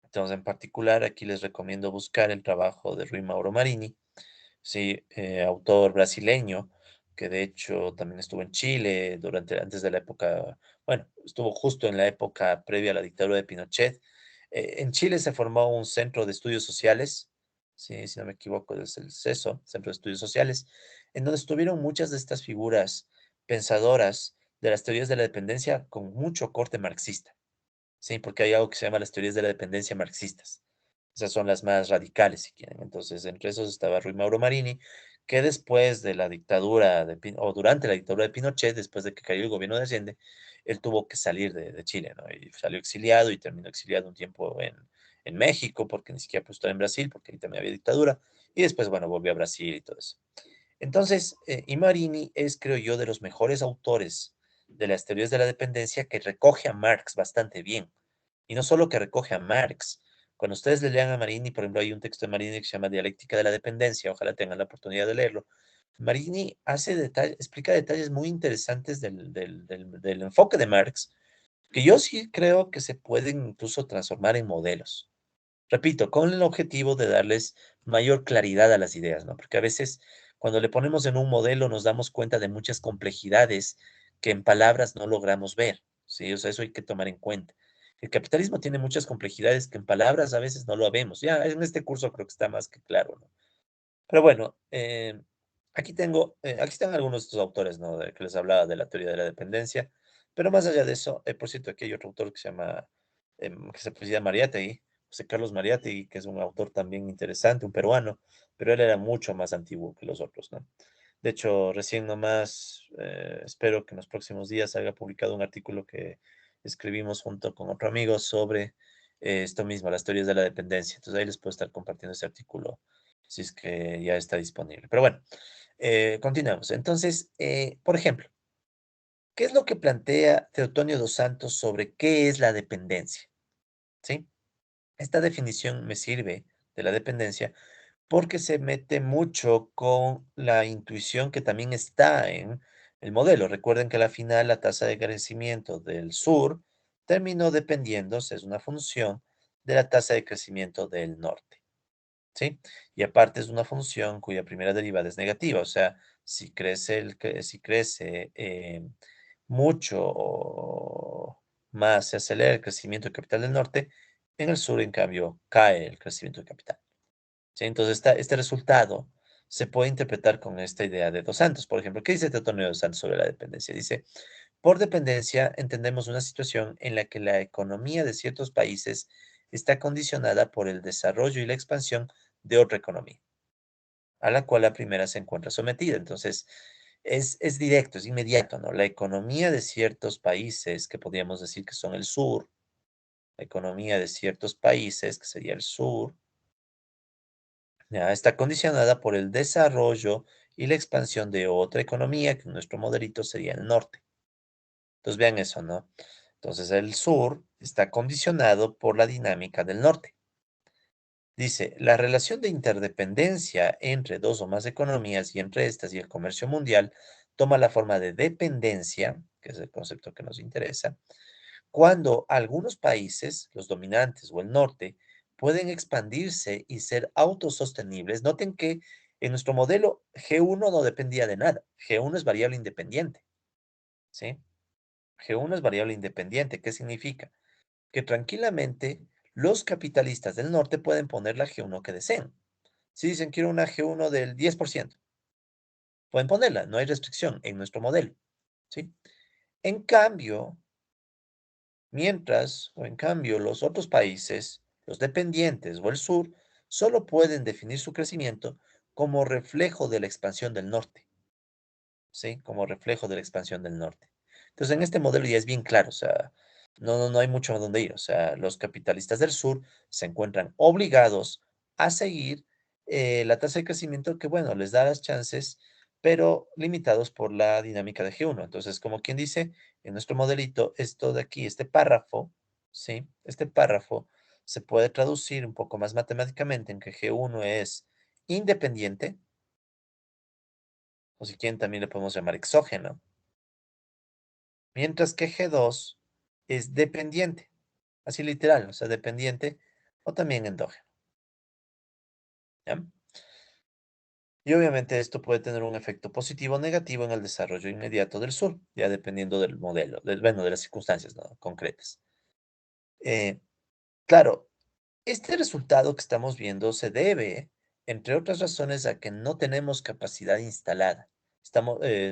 Entonces, en particular, aquí les recomiendo buscar el trabajo de Rui Mauro Marini, sí, autor brasileño, que de hecho también estuvo en Chile antes de la época, bueno, estuvo justo en la época previa a la dictadura de Pinochet. En Chile se formó un centro de estudios sociales, sí, si no me equivoco, es el CESO, Centro de Estudios Sociales, en donde estuvieron muchas de estas figuras pensadoras de las teorías de la dependencia con mucho corte marxista. Sí, porque hay algo que se llama las teorías de la dependencia marxistas. Esas son las más radicales, si quieren. Entonces, entre esos estaba Rui Mauro Marini, que después de la dictadura o durante la dictadura de Pinochet, después de que cayó el gobierno de Allende, él tuvo que salir de Chile, ¿no? Y salió exiliado y terminó exiliado un tiempo en México, porque ni siquiera pudo estar en Brasil, porque ahí también había dictadura. Y después, bueno, volvió a Brasil y todo eso. Entonces, y Marini es, creo yo, de los mejores autores de las teorías de la dependencia que recoge a Marx bastante bien. Y no solo que recoge a Marx. Cuando ustedes le lean a Marini, por ejemplo, hay un texto de Marini que se llama Dialéctica de la Dependencia, ojalá tengan la oportunidad de leerlo. Marini explica detalles muy interesantes del enfoque de Marx, que yo sí creo que se pueden incluso transformar en modelos. Repito, con el objetivo de darles mayor claridad a las ideas, ¿no? Porque a veces cuando le ponemos en un modelo nos damos cuenta de muchas complejidades que en palabras no logramos ver, ¿sí? O sea, eso hay que tomar en cuenta. El capitalismo tiene muchas complejidades que en palabras a veces no lo vemos. Ya en este curso creo que está más que claro, ¿no? Pero bueno, aquí están algunos de estos autores, ¿no? Que les hablaba de la teoría de la dependencia. Pero más allá de eso, por cierto, aquí hay otro autor que se llama, que se apellida Mariátegui, José Carlos Mariátegui, que es un autor también interesante, un peruano, pero él era mucho más antiguo que los otros, ¿no? De hecho, recién nomás, espero que en los próximos días haya publicado un artículo que escribimos junto con otro amigo sobre esto mismo, las teorías de la dependencia. Entonces ahí les puedo estar compartiendo ese artículo si es que ya está disponible. Pero bueno, continuamos. Entonces, por ejemplo, ¿qué es lo que plantea Teotonio dos Santos sobre qué es la dependencia? ¿Sí? Esta definición me sirve de la dependencia porque se mete mucho con la intuición que también está en el modelo. Recuerden que a la final la tasa de crecimiento del sur terminó dependiendo, es una función de la tasa de crecimiento del norte. ¿Sí? Y aparte es una función cuya primera derivada es negativa, o sea, si crece mucho o más se acelera el crecimiento del capital del norte, en el sur, en cambio, cae el crecimiento del capital. ¿Sí? Entonces, este resultado se puede interpretar con esta idea de Dos Santos. Por ejemplo, ¿qué dice Teotonio dos Santos sobre la dependencia? Dice, por dependencia entendemos una situación en la que la economía de ciertos países está condicionada por el desarrollo y la expansión de otra economía, a la cual la primera se encuentra sometida. Entonces, es directo, es inmediato, ¿no? La economía de ciertos países, que podríamos decir que son el sur, la economía de ciertos países, que sería el sur, ya está condicionada por el desarrollo y la expansión de otra economía, que en nuestro modelito sería el norte. Entonces, vean eso, ¿no? Entonces, el sur está condicionado por la dinámica del norte. Dice, la relación de interdependencia entre dos o más economías y entre estas y el comercio mundial toma la forma de dependencia, que es el concepto que nos interesa, cuando algunos países, los dominantes o el norte, pueden expandirse y ser autosostenibles. Noten que en nuestro modelo G1 no dependía de nada. G1 es variable independiente, ¿sí? G1 es variable independiente. ¿Qué significa? Que tranquilamente los capitalistas del norte pueden poner la G1 que deseen. Si dicen quiero una G1 del 10%, pueden ponerla, no hay restricción en nuestro modelo, ¿sí? En cambio, en cambio, los otros países, los dependientes o el sur, solo pueden definir su crecimiento como reflejo de la expansión del norte, ¿sí? Como reflejo de la expansión del norte. Entonces, en este modelo ya es bien claro, o sea, no hay mucho a dónde ir. O sea, los capitalistas del sur se encuentran obligados a seguir la tasa de crecimiento que, bueno, les da las chances pero limitados por la dinámica de G1. Entonces, como quien dice, en nuestro modelito, esto de aquí, este párrafo, ¿sí? Este párrafo se puede traducir un poco más matemáticamente en que G1 es independiente, o si quieren también le podemos llamar exógeno, mientras que G2 es dependiente, así literal, o sea, dependiente o también endógeno, ¿ya? Y obviamente esto puede tener un efecto positivo o negativo en el desarrollo inmediato del sur, ya dependiendo del modelo, bueno, de las circunstancias, ¿no?, concretas. Eh, claro, este resultado que estamos viendo se debe, entre otras razones, a que no tenemos capacidad instalada.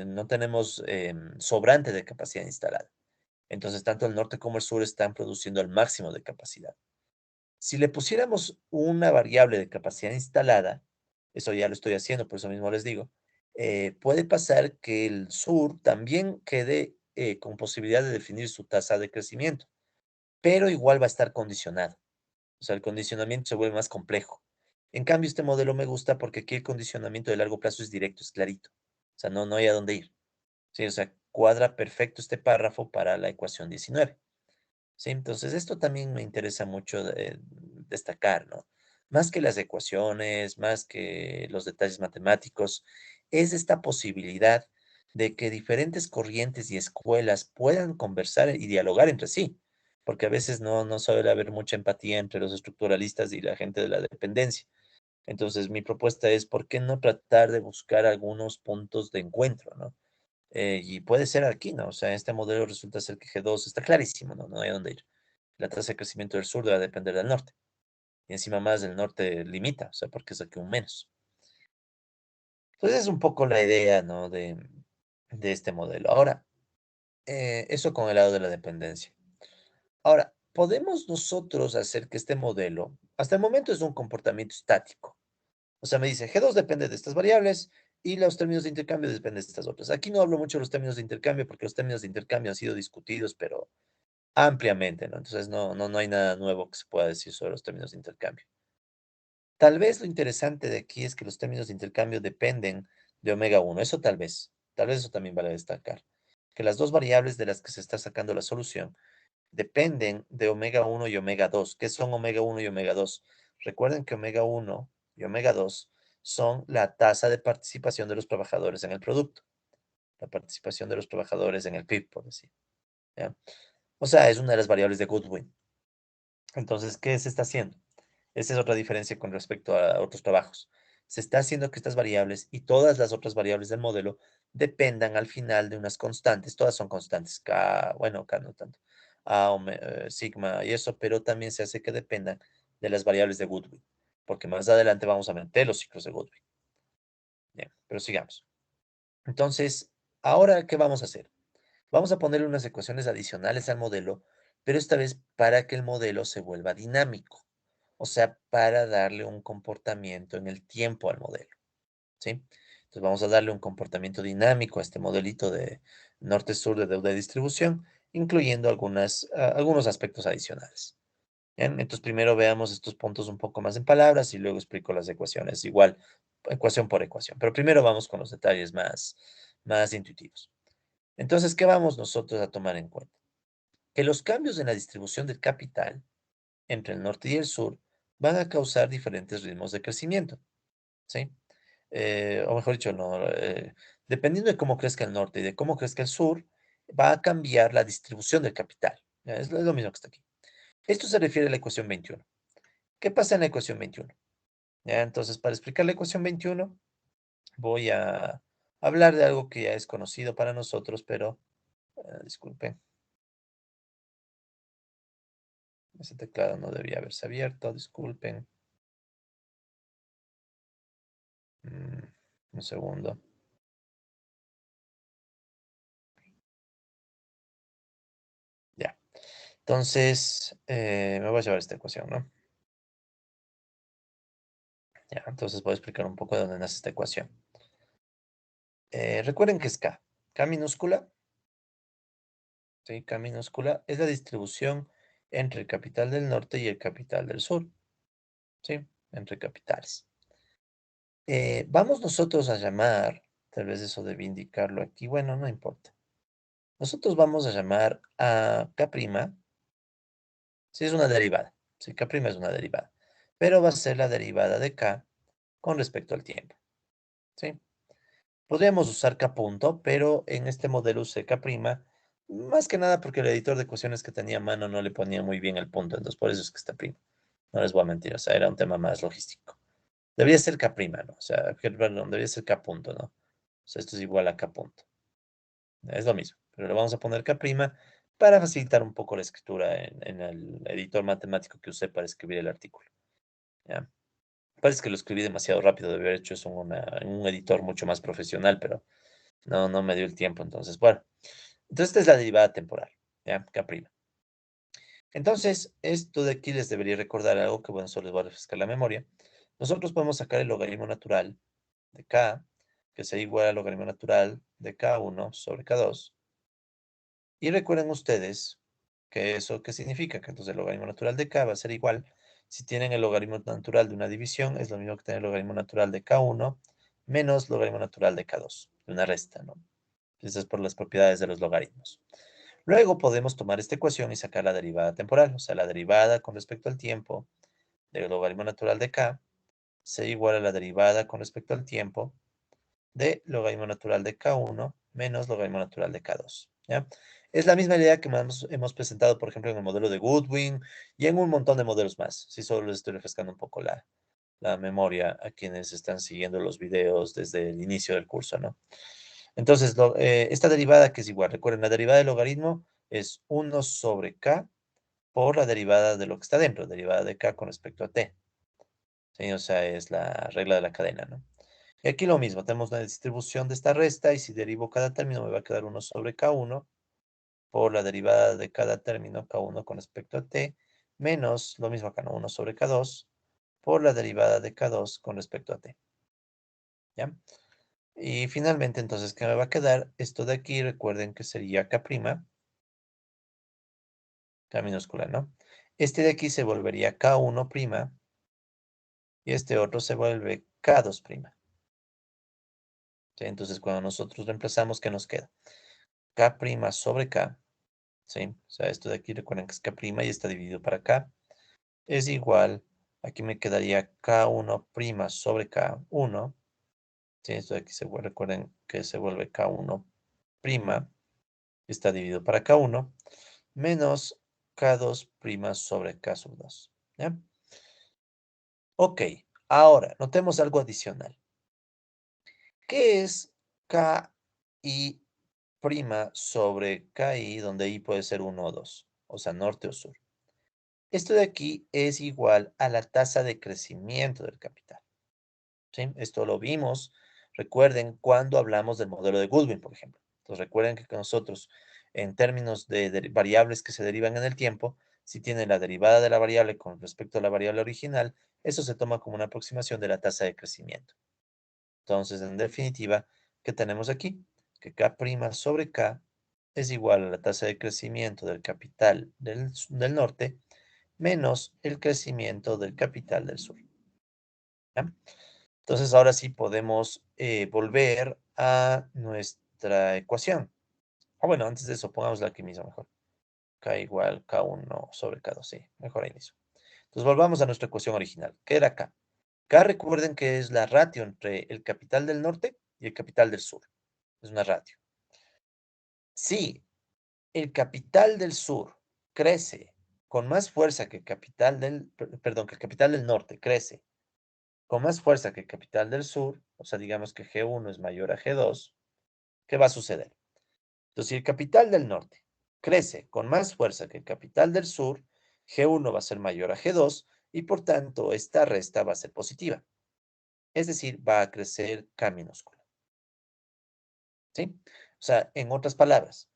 No tenemos sobrante de capacidad instalada. Entonces, tanto el norte como el sur están produciendo al máximo de capacidad. Si le pusiéramos una variable de capacidad instalada, eso ya lo estoy haciendo, por eso mismo les digo, puede pasar que el sur también quede con posibilidad de definir su tasa de crecimiento, pero igual va a estar condicionado. O sea, el condicionamiento se vuelve más complejo. En cambio, este modelo me gusta porque aquí el condicionamiento de largo plazo es directo, es clarito. O sea, no hay a dónde ir. Sí, o sea, cuadra perfecto este párrafo para la ecuación 19. Sí, entonces esto también me interesa mucho destacar, ¿no? Más que las ecuaciones, más que los detalles matemáticos, es esta posibilidad de que diferentes corrientes y escuelas puedan conversar y dialogar entre sí, porque a veces no suele haber mucha empatía entre los estructuralistas y la gente de la dependencia. Entonces, mi propuesta es, ¿por qué no tratar de buscar algunos puntos de encuentro, ¿no? Y puede ser aquí, ¿no? O sea, este modelo resulta ser que G2 está clarísimo, ¿no? No hay dónde ir. La tasa de crecimiento del sur debe depender del norte. Y encima más del norte limita, o sea, porque es aquí un menos. Entonces es un poco la idea, ¿no? De este modelo. Ahora, eso con el lado de la dependencia. Ahora, podemos nosotros hacer que este modelo, hasta el momento es un comportamiento estático. O sea, me dice, G2 depende de estas variables y los términos de intercambio dependen de estas otras. Aquí no hablo mucho de los términos de intercambio porque los términos de intercambio han sido discutidos, pero ampliamente, ¿no? Entonces no hay nada nuevo que se pueda decir sobre los términos de intercambio. Tal vez lo interesante de aquí es que los términos de intercambio dependen de omega 1. Eso tal vez eso también vale destacar. Que las dos variables de las que se está sacando la solución dependen de omega 1 y omega 2. ¿Qué son omega 1 y omega 2? Recuerden que omega 1 y omega 2 son la tasa de participación de los trabajadores en el producto, la participación de los trabajadores en el PIB, por decir, ¿ya? O sea, es una de las variables de Goodwin. Entonces, ¿qué se está haciendo? Esa es otra diferencia con respecto a otros trabajos. Se está haciendo que estas variables y todas las otras variables del modelo dependan al final de unas constantes. Todas son constantes. K, bueno, K no tanto. Sigma y eso, pero también se hace que dependan de las variables de Goodwin, porque más adelante vamos a meter los ciclos de Goodwin. Bien, pero sigamos. Entonces, ahora, ¿qué vamos a hacer? Vamos a ponerle unas ecuaciones adicionales al modelo, pero esta vez para que el modelo se vuelva dinámico, o sea, para darle un comportamiento en el tiempo al modelo, ¿sí? Entonces vamos a darle un comportamiento dinámico a este modelito de norte-sur de deuda de distribución, incluyendo algunos aspectos adicionales. Bien, entonces primero veamos estos puntos un poco más en palabras y luego explico las ecuaciones, igual, ecuación por ecuación, pero primero vamos con los detalles más intuitivos. Entonces, ¿qué vamos nosotros a tomar en cuenta? Que los cambios en la distribución del capital entre el norte y el sur van a causar diferentes ritmos de crecimiento, ¿sí? O mejor dicho, no, dependiendo de cómo crezca el norte y de cómo crezca el sur, va a cambiar la distribución del capital. ¿Ya? Es lo mismo que está aquí. Esto se refiere a la ecuación 21. ¿Qué pasa en la ecuación 21? ¿Ya? Entonces, para explicar la ecuación 21, voy a hablar de algo que ya es conocido para nosotros, pero disculpen. Ese teclado no debía haberse abierto, disculpen. Mm, un segundo. Ya. Entonces, me voy a llevar esta ecuación, ¿no? Ya, entonces voy a explicar un poco de dónde nace esta ecuación. Recuerden que es K. K minúscula, ¿sí? K minúscula es la distribución entre el capital del norte y el capital del sur, ¿sí? Entre capitales. Vamos nosotros a llamar. Tal vez eso debe indicarlo aquí. Bueno, no importa. Nosotros vamos a llamar a K', si es una derivada. Si K' es una derivada. Pero va a ser la derivada de K con respecto al tiempo. ¿Sí? Podríamos usar K punto, pero en este modelo usé K', más que nada porque el editor de ecuaciones que tenía a mano no le ponía muy bien el punto, entonces por eso es que está prima. No les voy a mentir, o sea, era un tema más logístico. Debería ser K', ¿no? O sea, perdón, debería ser K punto, ¿no? O sea, esto es igual a K punto. Es lo mismo, pero le vamos a poner K' para facilitar un poco la escritura en el editor matemático que usé para escribir el artículo. ¿Ya? Parece que lo escribí demasiado rápido, de haber hecho eso en un editor mucho más profesional, pero no me dio el tiempo, entonces, bueno. Entonces, esta es la derivada temporal, ¿ya? K'. Entonces, esto de aquí les debería recordar algo que, bueno, solo les voy a refrescar la memoria. Nosotros podemos sacar el logaritmo natural de K, que sería igual al logaritmo natural de K1 sobre K2. Y recuerden ustedes que eso, ¿qué significa? Que entonces el logaritmo natural de K va a ser igual. Si tienen el logaritmo natural de una división, es lo mismo que tener el logaritmo natural de K1 menos logaritmo natural de K2, de una resta, ¿no? Eso es por las propiedades de los logaritmos. Luego podemos tomar esta ecuación y sacar la derivada temporal, o sea, la derivada con respecto al tiempo del logaritmo natural de K se igual a la derivada con respecto al tiempo de logaritmo natural de K1 menos logaritmo natural de K2. ¿Ya? Es la misma idea que hemos presentado, por ejemplo, en el modelo de Goodwin y en un montón de modelos más. Si solo les estoy refrescando un poco la memoria a quienes están siguiendo los videos desde el inicio del curso, ¿no? Entonces, esta derivada que es igual, recuerden, la derivada del logaritmo es 1 sobre K por la derivada de lo que está dentro, derivada de K con respecto a T. ¿Sí? O sea, es la regla de la cadena, ¿no? Y aquí lo mismo, tenemos la distribución de esta resta y si derivo cada término me va a quedar 1 sobre K1 por la derivada de cada término K1 con respecto a T, menos lo mismo acá, ¿no? 1 sobre K2 por la derivada de K2 con respecto a T. ¿Ya? Y finalmente, entonces, ¿qué me va a quedar? Esto de aquí, recuerden que sería K', K minúscula, ¿no? Este de aquí se volvería K1', y este otro se vuelve K2'. ¿Sí? Entonces, cuando nosotros reemplazamos, ¿qué nos queda? K' sobre K, ¿sí? O sea, esto de aquí recuerden que es K' y está dividido para K. Es igual, aquí me quedaría K1' sobre K1. ¿Sí? Esto de aquí recuerden que se vuelve K1', está dividido para K1, menos K2' sobre K sub 2. ¿Ya? Ok, ahora notemos algo adicional. ¿Qué es KI' sobre KI, donde I puede ser 1 o 2? O sea, norte o sur. Esto de aquí es igual a la tasa de crecimiento del capital. ¿Sí? Esto lo vimos, recuerden, cuando hablamos del modelo de Goodwin, por ejemplo. Entonces, recuerden que nosotros, en términos de variables que se derivan en el tiempo, si tienen la derivada de la variable con respecto a la variable original, eso se toma como una aproximación de la tasa de crecimiento. Entonces, en definitiva, ¿qué tenemos aquí? Que K' sobre K es igual a la tasa de crecimiento del capital del norte menos el crecimiento del capital del sur. ¿Ya? Entonces, ahora sí podemos volver a nuestra ecuación. O bueno, antes de eso, pongámosla aquí mismo mejor. K igual K1 sobre K2, sí, mejor ahí mismo. Entonces, volvamos a nuestra ecuación original. ¿Qué era K? K, recuerden que es la ratio entre el capital del norte y el capital del sur. Es una ratio. Si el capital del sur crece con más fuerza que el capital perdón, que el capital del norte crece con más fuerza que el capital del sur, o sea, digamos que G1 es mayor a G2, ¿qué va a suceder? Entonces, si el capital del norte crece con más fuerza que el capital del sur, G1 va a ser mayor a G2 y por tanto esta resta va a ser positiva. Es decir, va a crecer K minúscula. ¿Sí? O sea, en otras palabras,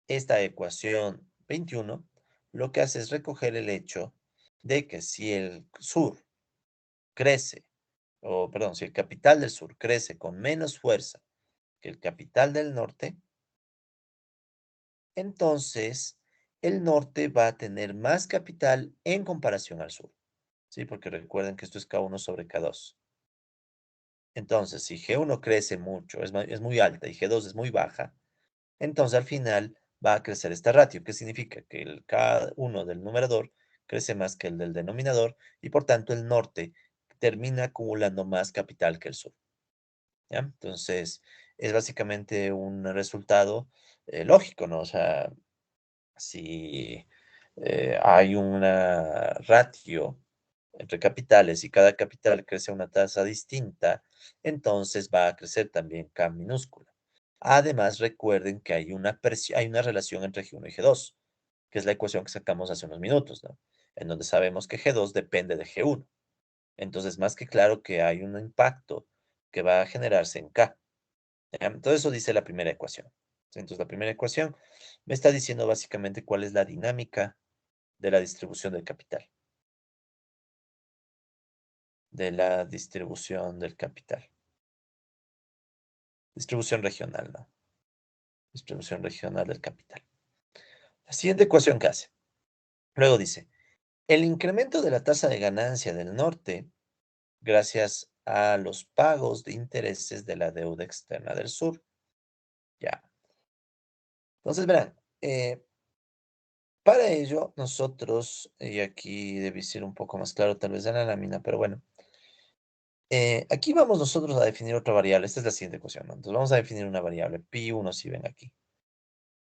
esta ecuación 21 lo que hace es recoger el hecho de que si el sur crece, o perdón, si el capital del sur crece con menos fuerza que el capital del norte, entonces el norte va a tener más capital en comparación al sur. ¿Sí? Porque recuerden que esto es K1 sobre K2. Entonces, si G1 crece mucho, es muy alta, y G2 es muy baja, entonces al final va a crecer esta ratio, que significa que el K1 del numerador crece más que el del denominador, y por tanto el norte termina acumulando más capital que el sur, ¿ya? Entonces, es básicamente un resultado lógico, ¿no? O sea, si hay una ratio entre capitales y cada capital crece a una tasa distinta, entonces va a crecer también K minúscula. Además, recuerden que hay una relación entre G1 y G2, que es la ecuación que sacamos hace unos minutos, ¿no? En donde sabemos que G2 depende de G1. Entonces, más que claro que hay un impacto que va a generarse en K. ¿Ya? Entonces, eso dice la primera ecuación. Entonces, la primera ecuación me está diciendo básicamente cuál es la dinámica de la distribución del capital, de la distribución del capital. Distribución regional, ¿no? Distribución regional del capital. La siguiente ecuación que hace. Luego dice, el incremento de la tasa de ganancia del norte, gracias a los pagos de intereses de la deuda externa del sur. Ya. Entonces, verán, para ello nosotros, y aquí debe ser un poco más claro tal vez en la lámina, pero bueno, aquí vamos nosotros a definir otra variable. Esta es la siguiente ecuación, ¿no? Entonces vamos a definir una variable, pi1, si ven aquí.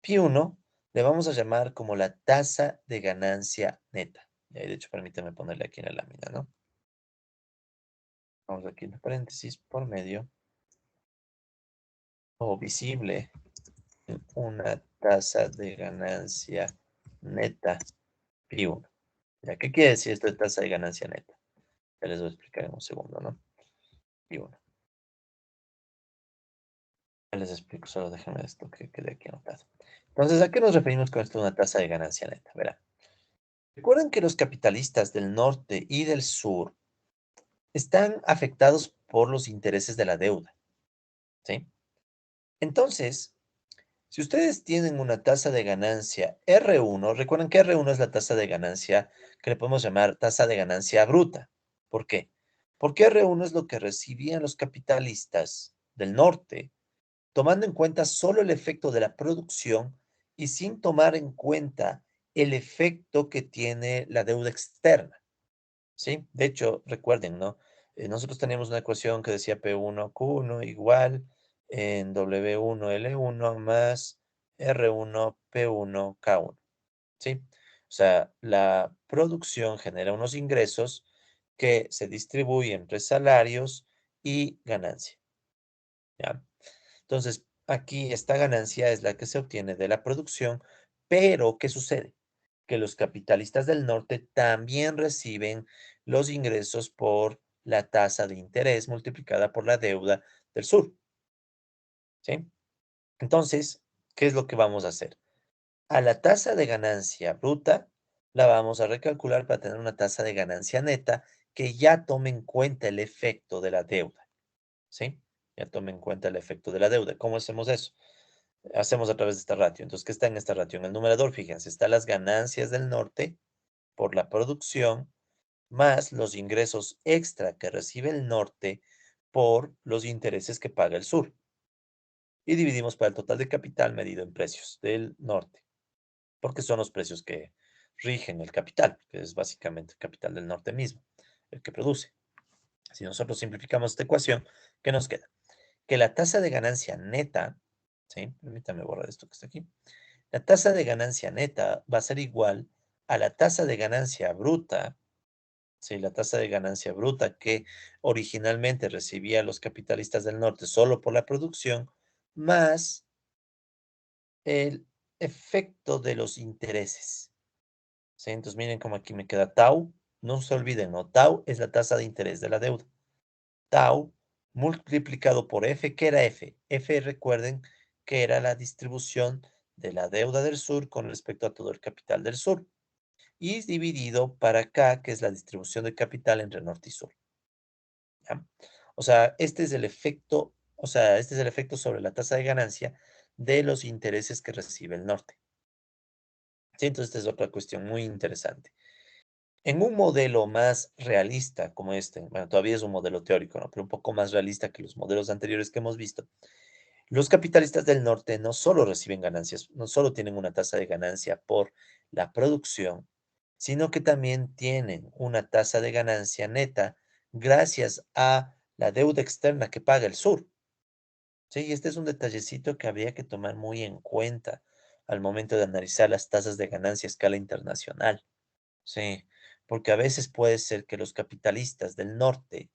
Pi1 le vamos a llamar como la tasa de ganancia neta. Y ahí, de hecho, permítame ponerle aquí en la lámina, ¿no? Vamos aquí en paréntesis por medio o visible una tasa de ganancia neta pi1. ¿Ya? ¿Qué quiere decir esto de tasa de ganancia neta? Ya les voy a explicar en un segundo, ¿no? Pi1. Ya les explico, solo déjenme esto que quede aquí anotado. Entonces, ¿a qué nos referimos con esto de una tasa de ganancia neta? Verá. Recuerden que los capitalistas del norte y del sur están afectados por los intereses de la deuda, ¿sí? Entonces, si ustedes tienen una tasa de ganancia R1, recuerden que R1 es la tasa de ganancia que le podemos llamar tasa de ganancia bruta. ¿Por qué? Porque R1 es lo que recibían los capitalistas del norte, tomando en cuenta solo el efecto de la producción y sin tomar en cuenta el efecto que tiene la deuda externa. ¿Sí? De hecho, recuerden, ¿no? Nosotros teníamos una ecuación que decía P1Q1 igual en W1L1 más R1P1K1, ¿sí? O sea, la producción genera unos ingresos que se distribuyen entre salarios y ganancia, ¿ya? Entonces, aquí esta ganancia es la que se obtiene de la producción, pero ¿qué sucede? Que los capitalistas del norte también reciben los ingresos por la tasa de interés multiplicada por la deuda del sur, ¿sí? Entonces, ¿qué es lo que vamos a hacer? A la tasa de ganancia bruta la vamos a recalcular para tener una tasa de ganancia neta que ya tome en cuenta el efecto de la deuda, ¿sí? Ya tome en cuenta el efecto de la deuda. ¿Cómo hacemos eso? Hacemos a través de esta ratio. Entonces, ¿qué está en esta ratio? En el numerador, fíjense, están las ganancias del norte por la producción más los ingresos extra que recibe el norte por los intereses que paga el sur. Y dividimos para el total de capital medido en precios del norte, porque son los precios que rigen el capital, que es básicamente el capital del norte mismo, el que produce. Si nosotros simplificamos esta ecuación, ¿qué nos queda? Que la tasa de ganancia neta, ¿sí? Permítame borrar esto que está aquí. La tasa de ganancia neta va a ser igual a la tasa de ganancia bruta, ¿sí? La tasa de ganancia bruta que originalmente recibían los capitalistas del norte solo por la producción, más el efecto de los intereses, ¿sí? Entonces miren cómo aquí me queda tau, no se olviden, ¿no? Tau es la tasa de interés de la deuda. Tau multiplicado por F, ¿qué era F? F, recuerden que era la distribución de la deuda del sur con respecto a todo el capital del sur. Y dividido para acá, que es la distribución de capital entre norte y sur. ¿Ya? O sea, este es el efecto, o sea, este es el efecto sobre la tasa de ganancia de los intereses que recibe el norte. ¿Sí? Entonces, esta es otra cuestión muy interesante. En un modelo más realista como este, bueno, todavía es un modelo teórico, ¿no? Pero un poco más realista que los modelos anteriores que hemos visto, los capitalistas del norte no solo reciben ganancias, no solo tienen una tasa de ganancia por la producción, sino que también tienen una tasa de ganancia neta gracias a la deuda externa que paga el sur. Sí, y este es un detallecito que habría que tomar muy en cuenta al momento de analizar las tasas de ganancia a escala internacional. Sí, porque a veces puede ser que los capitalistas del norte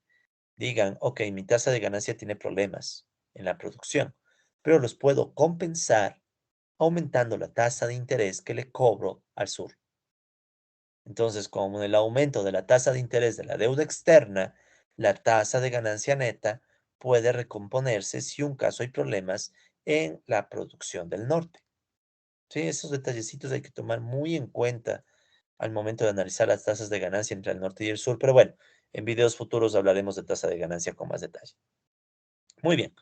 digan, ok, mi tasa de ganancia tiene problemas en la producción, pero los puedo compensar aumentando la tasa de interés que le cobro al sur. Entonces, con el aumento de la tasa de interés de la deuda externa, la tasa de ganancia neta puede recomponerse si un caso hay problemas en la producción del norte. Sí, esos detallecitos hay que tomar muy en cuenta al momento de analizar las tasas de ganancia entre el norte y el sur, pero bueno, en videos futuros hablaremos de tasa de ganancia con más detalle. Muy bien.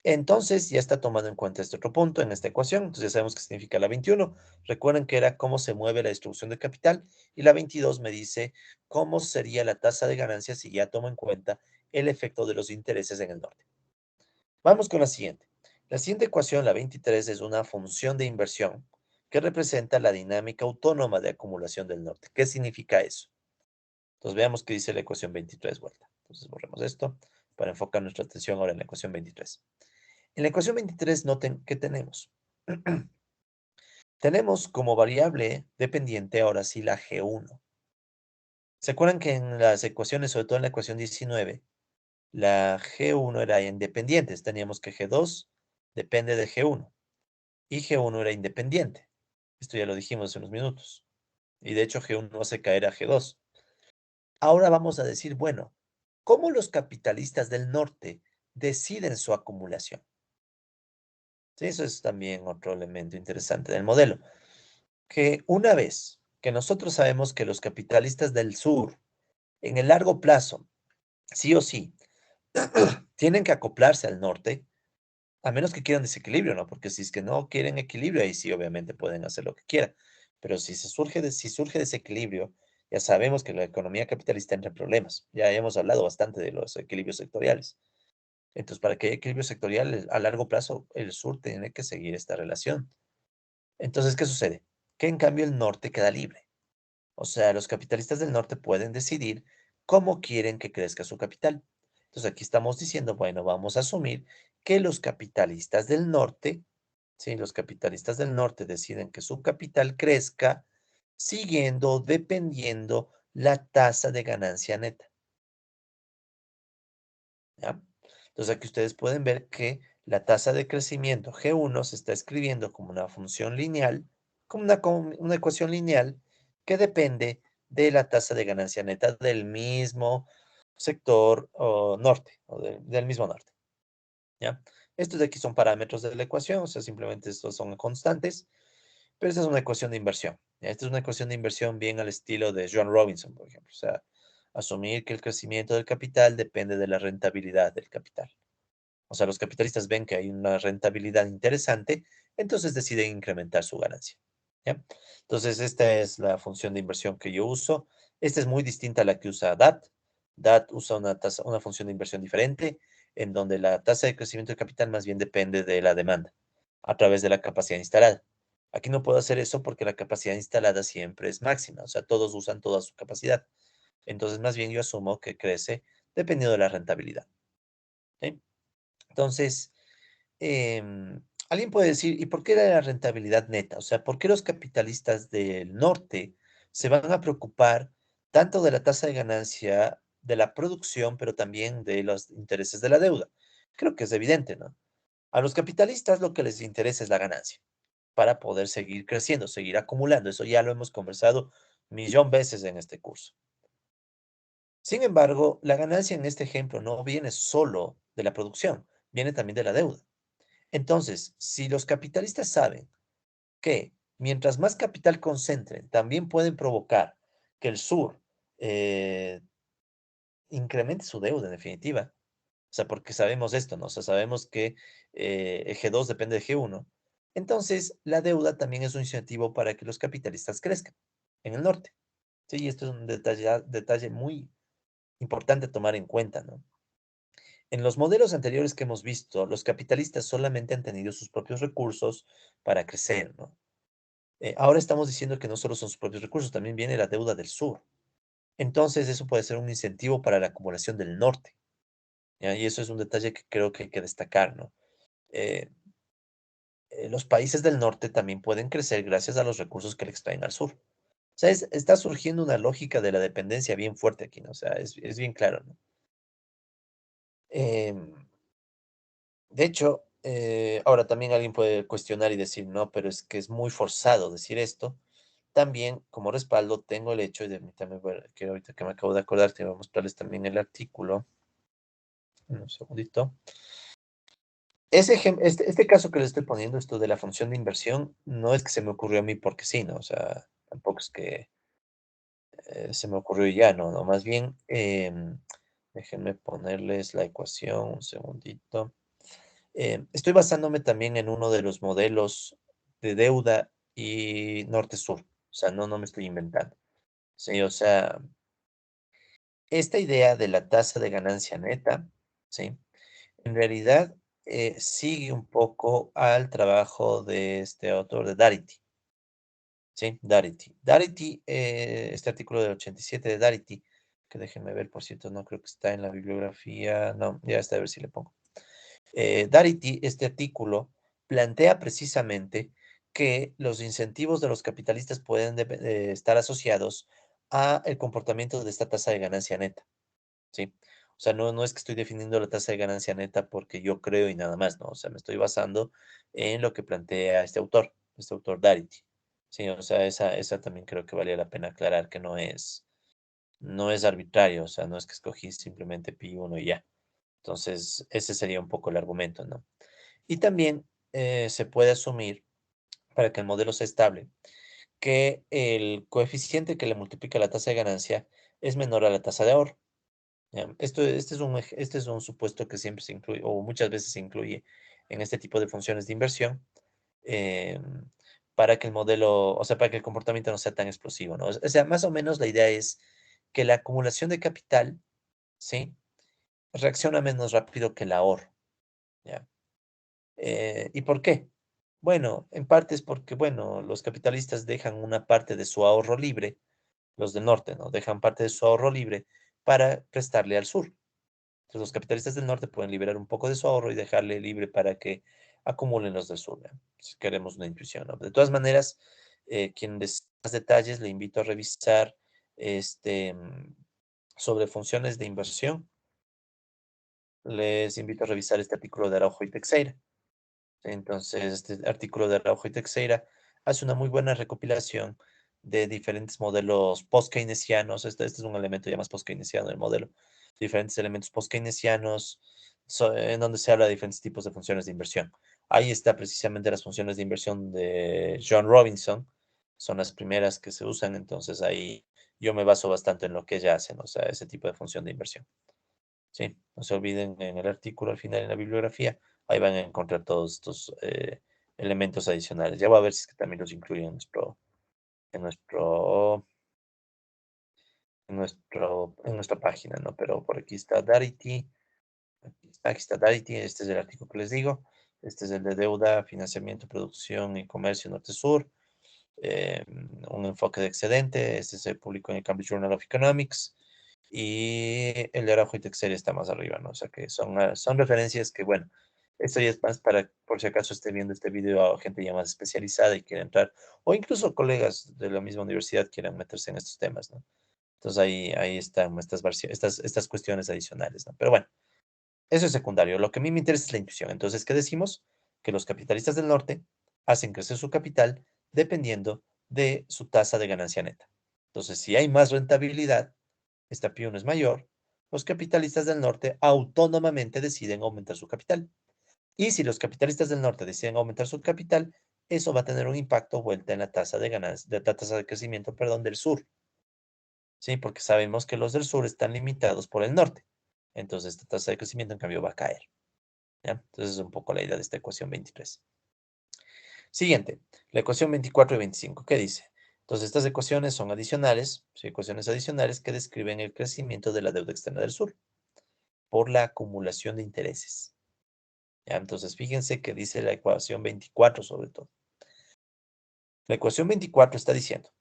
Entonces, ya está tomando en cuenta este otro punto en esta ecuación. Entonces, ya sabemos qué significa la 21. Recuerden que era cómo se mueve la distribución de capital. Y la 22 me dice cómo sería la tasa de ganancia si ya tomo en cuenta el efecto de los intereses en el norte. Vamos con la siguiente. La siguiente ecuación, la 23, es una función de inversión que representa la dinámica autónoma de acumulación del norte. ¿Qué significa eso? Entonces, veamos qué dice la ecuación 23 vuelta. Entonces, borremos esto para enfocar nuestra atención ahora en la ecuación 23. En la ecuación 23, noten que tenemos. Tenemos como variable dependiente ahora sí la G1. ¿Se acuerdan que en las ecuaciones, sobre todo en la ecuación 19, la G1 era independiente? Teníamos que G2 depende de G1 y G1 era independiente. Esto ya lo dijimos hace unos minutos. Y de hecho G1 hace caer a G2. Ahora vamos a decir, bueno, ¿cómo los capitalistas del norte deciden su acumulación? Sí, eso es también otro elemento interesante del modelo. Que una vez que nosotros sabemos que los capitalistas del sur, en el largo plazo, sí o sí, tienen que acoplarse al norte, a menos que quieran desequilibrio, ¿no? Porque si es que no quieren equilibrio, ahí sí obviamente pueden hacer lo que quieran. Pero si surge desequilibrio, ya sabemos que la economía capitalista entra en problemas. Ya hemos hablado bastante de los equilibrios sectoriales. Entonces, para que haya equilibrio sectorial a largo plazo, el sur tiene que seguir esta relación. Entonces, ¿qué sucede? Que en cambio el norte queda libre. O sea, los capitalistas del norte pueden decidir cómo quieren que crezca su capital. Entonces aquí estamos diciendo, bueno, vamos a asumir que los capitalistas del norte, sí, los capitalistas del norte deciden que su capital crezca siguiendo, dependiendo la tasa de ganancia neta. ¿Ya? Entonces aquí ustedes pueden ver que la tasa de crecimiento G1 se está escribiendo como una función lineal, como una ecuación lineal que depende de la tasa de ganancia neta del mismo sector o norte, o del mismo norte. ¿Ya? Estos de aquí son parámetros de la ecuación, o sea, simplemente estos son constantes, pero esta es una ecuación de inversión. ¿Ya? Esta es una ecuación de inversión bien al estilo de John Robinson, por ejemplo. O sea, asumir que el crecimiento del capital depende de la rentabilidad del capital. O sea, los capitalistas ven que hay una rentabilidad interesante, entonces deciden incrementar su ganancia. ¿Ya? Entonces, esta es la función de inversión que yo uso. Esta es muy distinta a la que usa DAT. DAT usa una función de inversión diferente, en donde la tasa de crecimiento del capital más bien depende de la demanda, a través de la capacidad instalada. Aquí no puedo hacer eso porque la capacidad instalada siempre es máxima, o sea, todos usan toda su capacidad. Entonces, más bien yo asumo que crece dependiendo de la rentabilidad. ¿Sí? Entonces, alguien puede decir, ¿y por qué la rentabilidad neta? O sea, ¿por qué los capitalistas del norte se van a preocupar tanto de la tasa de ganancia, de la producción, pero también de los intereses de la deuda? Creo que es evidente, ¿no? A los capitalistas lo que les interesa es la ganancia para poder seguir creciendo, seguir acumulando. Eso ya lo hemos conversado millón veces en este curso. Sin embargo, la ganancia en este ejemplo no viene solo de la producción, viene también de la deuda. Entonces, si los capitalistas saben que mientras más capital concentren, también pueden provocar que el sur eh, incremente su deuda en definitiva, o sea, porque sabemos esto, ¿no? O sea, sabemos que el G2 depende de G1, entonces la deuda también es un incentivo para que los capitalistas crezcan en el norte. Sí, esto es un detalle muy importante a tomar en cuenta, ¿no? En los modelos anteriores que hemos visto, los capitalistas solamente han tenido sus propios recursos para crecer, ¿no? Ahora estamos diciendo que no solo son sus propios recursos, también viene la deuda del sur. Entonces, eso puede ser un incentivo para la acumulación del norte, ¿ya? Y eso es un detalle que creo que hay que destacar, ¿no? Eh, los países del norte también pueden crecer gracias a los recursos que le extraen al sur. O sea, está surgiendo una lógica de la dependencia bien fuerte aquí, ¿no? O sea, es bien claro, ¿no? Em, de hecho, ahora también alguien puede cuestionar y decir, no, pero es que es muy forzado decir esto. También, como respaldo, tengo el hecho, y también, que ahorita que me acabo de acordar, te voy a mostrarles también el artículo. Un segundito. Este caso que les estoy poniendo, esto de la función de inversión, no es que se me ocurrió a mí porque sí, ¿no? O sea, tampoco es que se me ocurrió y ya, no, no, más bien, déjenme ponerles la ecuación un segundito. Estoy basándome también en uno de los modelos de deuda y norte-sur, o sea, no me estoy inventando. Sí, o sea, esta idea de la tasa de ganancia neta, ¿sí? En realidad sigue un poco al trabajo de este autor de Darity, ¿sí? Darity. Darity, este artículo del 87 de Darity, que déjenme ver, por cierto, no creo que está en la bibliografía, no, ya está, a ver si le pongo. Darity, este artículo, plantea precisamente que los incentivos de los capitalistas pueden estar asociados a el comportamiento de esta tasa de ganancia neta, ¿sí? O sea, no es que estoy definiendo la tasa de ganancia neta porque yo creo y nada más, ¿no? O sea, me estoy basando en lo que plantea este autor Darity. Sí, o sea, esa también creo que valía la pena aclarar que no es arbitrario, o sea, no es que escogí simplemente pi uno y ya. Entonces, ese sería un poco el argumento, ¿no? Y también se puede asumir, para que el modelo sea estable, que el coeficiente que le multiplica la tasa de ganancia es menor a la tasa de ahorro. ¿Ya? Este es un supuesto que siempre se incluye, o muchas veces se incluye en este tipo de funciones de inversión, em, para que el modelo, o sea, para que el comportamiento no sea tan explosivo, ¿no? O sea, más o menos la idea es que la acumulación de capital, ¿sí? Reacciona menos rápido que el ahorro, ¿ya? ¿Y por qué? Bueno, en parte es porque, bueno, los capitalistas dejan una parte de su ahorro libre, los del norte, ¿no? Dejan parte de su ahorro libre para prestarle al sur. Entonces, los capitalistas del norte pueden liberar un poco de su ahorro y dejarle libre para que acumulen los del sur, ¿no? Si queremos una intuición, ¿no? De todas maneras, quien desee más detalles, le invito a revisar sobre funciones de inversión. Les invito a revisar este artículo de Araujo y Teixeira. Entonces, este artículo de Araujo y Teixeira hace una muy buena recopilación de diferentes modelos post-keynesianos. Este es un elemento ya más post-keynesiano del modelo. Diferentes elementos post-keynesianos en donde se habla de diferentes tipos de funciones de inversión. Ahí está precisamente las funciones de inversión de John Robinson. Son las primeras que se usan. Entonces, ahí yo me baso bastante en lo que ella hace, ¿no? O sea, ese tipo de función de inversión. Sí, no se olviden en el artículo al final en la bibliografía, ahí van a encontrar todos estos elementos adicionales. Ya voy a ver si es que también los incluyen en nuestro, en nuestra página, ¿no? Pero por aquí está Darity, aquí está Darity, este es el artículo que les digo, este es el de deuda, financiamiento, producción y comercio norte-sur, eh, un enfoque de excedente, este se publicó en el Cambridge Journal of Economics, y el de Araujo y Teixeira está más arriba, ¿no? O sea que son referencias que, bueno, esto ya es más para, por si acaso esté viendo este video a gente ya más especializada y quiere entrar, o incluso colegas de la misma universidad quieran meterse en estos temas, ¿no? Entonces ahí están estas cuestiones adicionales, ¿no? Pero bueno, eso es secundario. Lo que a mí me interesa es la intuición. Entonces, ¿qué decimos? Que los capitalistas del norte hacen crecer su capital dependiendo de su tasa de ganancia neta. Entonces, si hay más rentabilidad, esta P1 es mayor, los capitalistas del norte autónomamente deciden aumentar su capital. Y si los capitalistas del norte deciden aumentar su capital, eso va a tener un impacto vuelta en la tasa de ganancia, de la tasa de crecimiento, perdón, del sur. ¿Sí? Porque sabemos que los del sur están limitados por el norte. Entonces, esta tasa de crecimiento, en cambio, va a caer. ¿Ya? Entonces, es un poco la idea de esta ecuación 23. Siguiente, la ecuación 24 y 25. ¿Qué dice? Entonces, estas ecuaciones son adicionales, sí, ecuaciones adicionales que describen el crecimiento de la deuda externa del sur por la acumulación de intereses. ¿Ya? Entonces, fíjense que dice la ecuación 24 sobre todo. La ecuación 24 está diciendo,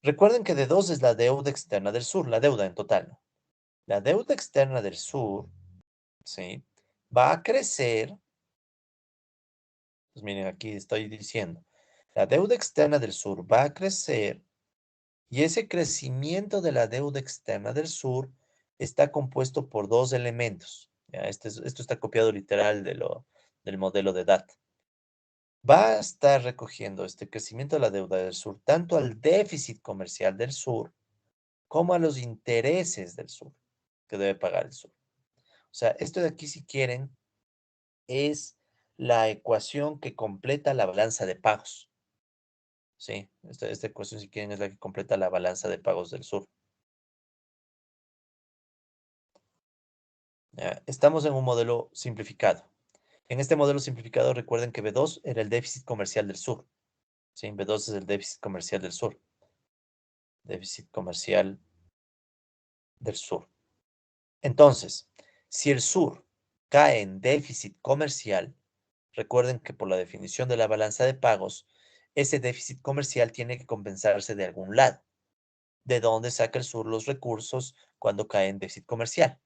recuerden que D2 es la deuda externa del sur, la deuda en total, ¿no? La deuda externa del sur, ¿sí? Va a crecer, pues miren, aquí estoy diciendo, la deuda externa del sur va a crecer y ese crecimiento de la deuda externa del sur está compuesto por dos elementos. ¿Ya? Esto está copiado literal del modelo de DAT. Va a estar recogiendo este crecimiento de la deuda del sur tanto al déficit comercial del sur como a los intereses del sur que debe pagar el sur. O sea, esto de aquí, si quieren, es la ecuación que completa la balanza de pagos. Sí, esta ecuación, si quieren, es la que completa la balanza de pagos del sur. ¿Ya? Estamos en un modelo simplificado. En este modelo simplificado, recuerden que B2 era el déficit comercial del sur. Sí, B2 es el déficit comercial del sur. Déficit comercial del sur. Entonces, si el sur cae en déficit comercial, recuerden que por la definición de la balanza de pagos, ese déficit comercial tiene que compensarse de algún lado. ¿De dónde saca el sur los recursos cuando cae en déficit comercial?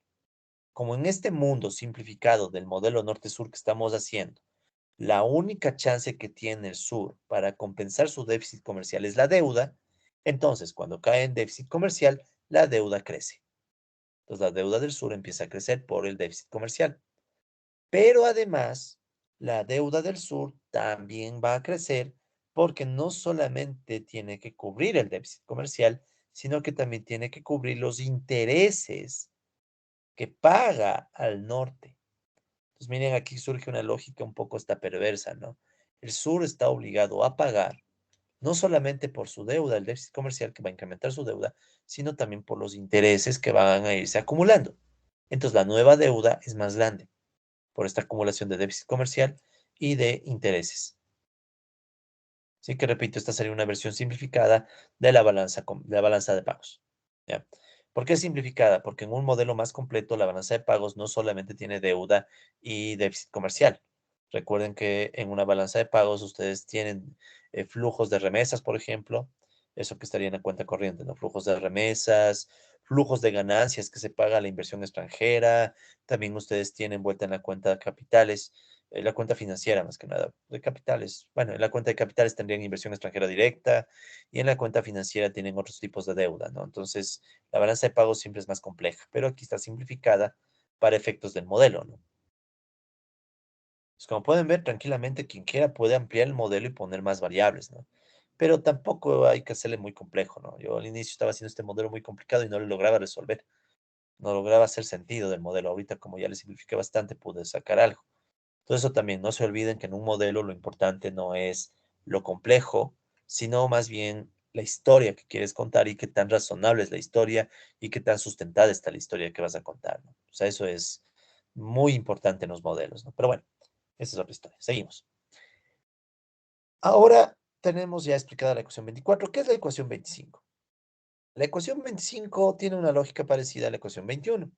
Como en este mundo simplificado del modelo norte-sur que estamos haciendo, la única chance que tiene el sur para compensar su déficit comercial es la deuda, entonces cuando cae en déficit comercial, la deuda crece. Entonces la deuda del sur empieza a crecer por el déficit comercial. Pero además, la deuda del sur también va a crecer porque no solamente tiene que cubrir el déficit comercial, sino que también tiene que cubrir los intereses que paga al norte. Entonces, miren, aquí surge una lógica un poco esta perversa, ¿no? El sur está obligado a pagar no solamente por su deuda, el déficit comercial que va a incrementar su deuda, sino también por los intereses que van a irse acumulando. Entonces, la nueva deuda es más grande por esta acumulación de déficit comercial y de intereses. Así que repito, esta sería una versión simplificada de la balanza de pagos. ¿Ya? ¿Por qué simplificada? Porque en un modelo más completo, la balanza de pagos no solamente tiene deuda y déficit comercial. Recuerden que en una balanza de pagos ustedes tienen flujos de remesas, por ejemplo, eso que estaría en la cuenta corriente, ¿no? Flujos de remesas, flujos de ganancias que se paga a la inversión extranjera, también ustedes tienen vuelta en la cuenta de capitales, la cuenta financiera más que nada, de capitales. Bueno, en la cuenta de capitales tendrían inversión extranjera directa y en la cuenta financiera tienen otros tipos de deuda, ¿no? Entonces, la balanza de pagos siempre es más compleja, pero aquí está simplificada para efectos del modelo, ¿no? Pues como pueden ver, tranquilamente quien quiera puede ampliar el modelo y poner más variables, ¿no? Pero tampoco hay que hacerle muy complejo, ¿no? Yo al inicio estaba haciendo este modelo muy complicado y no lo lograba resolver, no lograba hacer sentido del modelo. Ahorita, como ya le simplifiqué bastante, pude sacar algo. Entonces, eso también, no se olviden que en un modelo lo importante no es lo complejo, sino más bien la historia que quieres contar y qué tan razonable es la historia y qué tan sustentada está la historia que vas a contar, ¿no? O sea, eso es muy importante en los modelos, ¿no? Pero bueno, esa es otra historia. Seguimos. Ahora tenemos ya explicada la ecuación 24. ¿Qué es la ecuación 25? La ecuación 25 tiene una lógica parecida a la ecuación 21,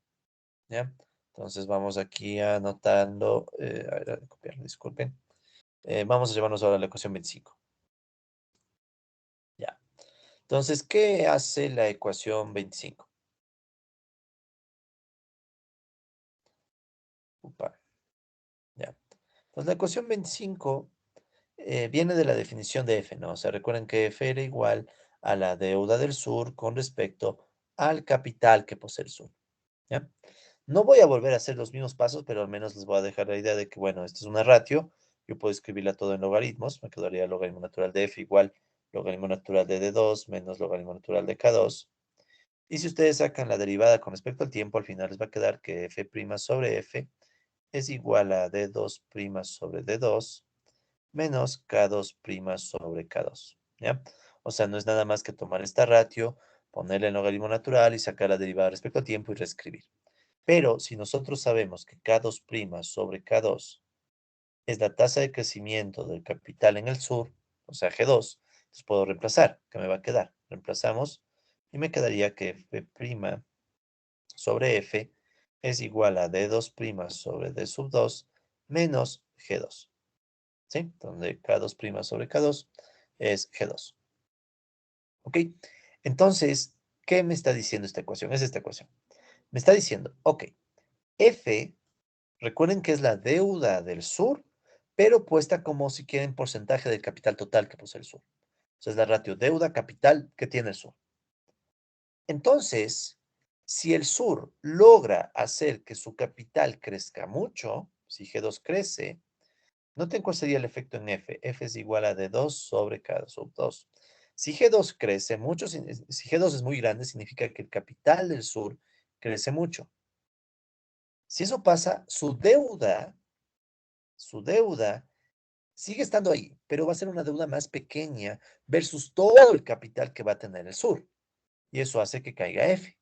¿ya? Entonces vamos aquí anotando, a ver, a copiar, disculpen. Vamos a llevarnos ahora a la ecuación 25. Ya. Entonces, ¿qué hace la ecuación 25? Upa, ya. Entonces, la ecuación 25 viene de la definición de F, ¿no? O sea, recuerden que F era igual a la deuda del sur con respecto al capital que posee el sur, ¿ya? No voy a volver a hacer los mismos pasos, pero al menos les voy a dejar la idea de que, bueno, esta es una ratio. Yo puedo escribirla todo en logaritmos. Me quedaría logaritmo natural de F igual logaritmo natural de D2 menos logaritmo natural de K2. Y si ustedes sacan la derivada con respecto al tiempo, al final les va a quedar que f' sobre f es igual a d2' sobre d2 menos k2' sobre k2. ¿Ya? O sea, no es nada más que tomar esta ratio, ponerle el logaritmo natural y sacar la derivada respecto al tiempo y reescribir. Pero si nosotros sabemos que k2' sobre k2 es la tasa de crecimiento del capital en el sur, o sea, G2, Entonces puedo reemplazar. ¿Qué me va a quedar? Reemplazamos y me quedaría que f' sobre f es igual a d2' sobre d sub 2 menos g2. ¿Sí? Donde k2' sobre k2 es g2. ¿Ok? Entonces, ¿qué me está diciendo esta ecuación? Es esta ecuación. Me está diciendo, ok, f, recuerden que es la deuda del sur, pero puesta como si quieren porcentaje del capital total que posee el sur. O sea, es la ratio deuda-capital que tiene el sur. Entonces, si el sur logra hacer que su capital crezca mucho, si G2 crece, noten cuál sería el efecto en F. F es igual a D2 sobre K sub 2. Si G2 crece mucho, si G2 es muy grande, significa que el capital del sur crece mucho. Si eso pasa, su deuda sigue estando ahí, pero va a ser una deuda más pequeña versus todo el capital que va a tener el sur. Y eso hace que caiga F.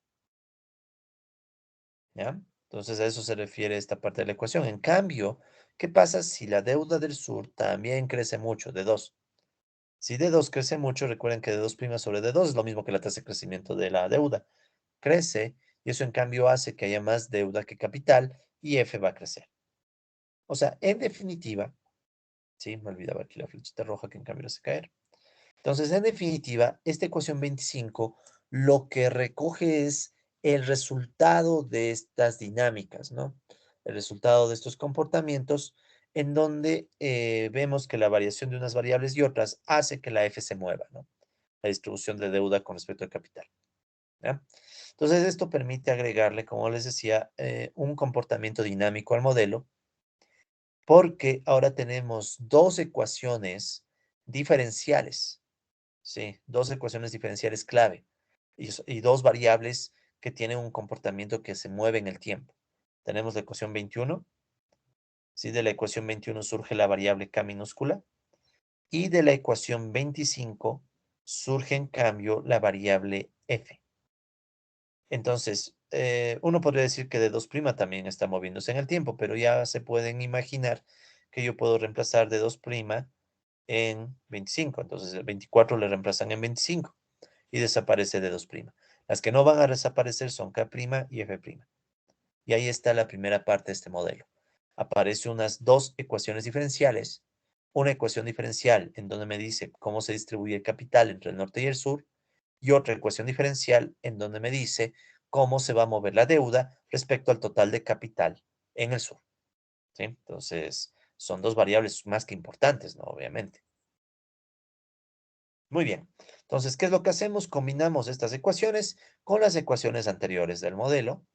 ¿Ya? Entonces a eso se refiere esta parte de la ecuación. En cambio, ¿qué pasa si la deuda del sur también crece mucho, de 2? Si D2 crece mucho, recuerden que D2' sobre D2 es lo mismo que la tasa de crecimiento de la deuda. Crece y eso en cambio hace que haya más deuda que capital y F va a crecer. O sea, en definitiva, sí, me olvidaba aquí la flechita roja que en cambio hace caer. Entonces, en definitiva, esta ecuación 25 lo que recoge es el resultado de estas dinámicas, ¿no? El resultado de estos comportamientos en donde vemos que la variación de unas variables y otras hace que la F se mueva, ¿no? La distribución de deuda con respecto al capital, ¿ya? Entonces, esto permite agregarle, como les decía, un comportamiento dinámico al modelo, porque ahora tenemos dos ecuaciones diferenciales. Sí, dos ecuaciones diferenciales clave y dos variables que tienen un comportamiento que se mueve en el tiempo. Tenemos la ecuación 21, ¿sí? De la ecuación 21 surge la variable k minúscula y de la ecuación 25 surge en cambio la variable f. Entonces, uno podría decir que D2' también está moviéndose en el tiempo, pero ya se pueden imaginar que yo puedo reemplazar D2' en 25. Entonces, el 24 le reemplazan en 25 y desaparece D2'. Las que no van a desaparecer son K' y F'. Y ahí está la primera parte de este modelo. Aparecen unas dos ecuaciones diferenciales. Una ecuación diferencial en donde me dice cómo se distribuye el capital entre el norte y el sur. Y otra ecuación diferencial en donde me dice cómo se va a mover la deuda respecto al total de capital en el sur. ¿Sí? Entonces, son dos variables más que importantes, ¿no? Obviamente. Muy bien. Entonces, ¿qué es lo que hacemos? Combinamos estas ecuaciones con las ecuaciones anteriores del modelo,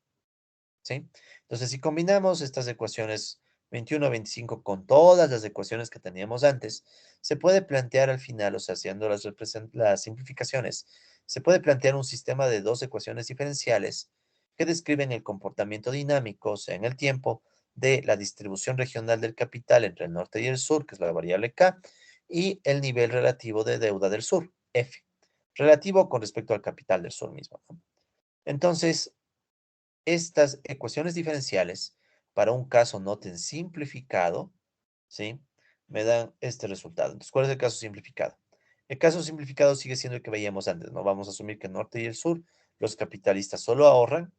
¿sí? Entonces, si combinamos estas ecuaciones 21, 25 con todas las ecuaciones que teníamos antes, se puede plantear al final, o sea, haciendo las simplificaciones, se puede plantear un sistema de dos ecuaciones diferenciales que describen el comportamiento dinámico, o sea, en el tiempo, de la distribución regional del capital entre el norte y el sur, que es la variable K, y el nivel relativo de deuda del sur, F, relativo con respecto al capital del sur mismo, ¿no? Entonces, estas ecuaciones diferenciales, para un caso noten simplificado, ¿sí? Me dan este resultado. Entonces, ¿cuál es el caso simplificado? El caso simplificado sigue siendo el que veíamos antes, ¿no? Vamos a asumir que el norte y el sur, los capitalistas solo ahorran.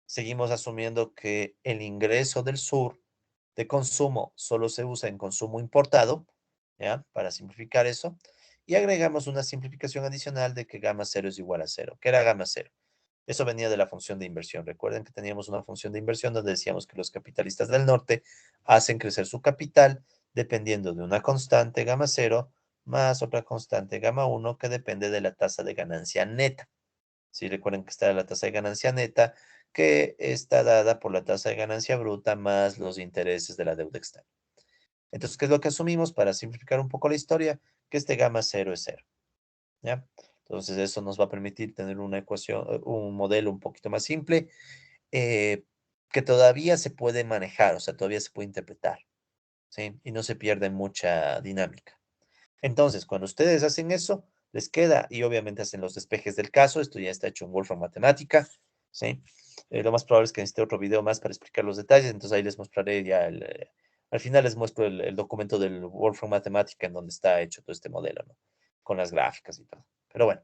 Seguimos asumiendo que el ingreso del sur de consumo solo se usa en consumo importado, ¿ya? Para simplificar eso. Y agregamos una simplificación adicional de que gamma cero es igual a cero. ¿Qué era gamma cero? Eso venía de la función de inversión. Recuerden que teníamos una función de inversión donde decíamos que los capitalistas del norte hacen crecer su capital dependiendo de una constante gamma cero más otra constante gamma uno que depende de la tasa de ganancia neta. Sí, recuerden que está la tasa de ganancia neta que está dada por la tasa de ganancia bruta más los intereses de la deuda externa. Entonces, ¿qué es lo que asumimos para simplificar un poco la historia? Que este gamma cero es cero. ¿Ya? Entonces, eso nos va a permitir tener una ecuación, un modelo un poquito más simple, eh, que todavía se puede manejar, o sea, todavía se puede interpretar, ¿sí? Y no se pierde mucha dinámica. Entonces, cuando ustedes hacen eso, les queda, y obviamente hacen los despejes del caso, esto ya está hecho en Wolfram Matemática, ¿sí? Lo más probable es que necesite otro video más para explicar los detalles, entonces ahí les mostraré ya al final les muestro el documento del Wolfram Matemática en donde está hecho todo este modelo, ¿no? con las gráficas y todo. Pero bueno,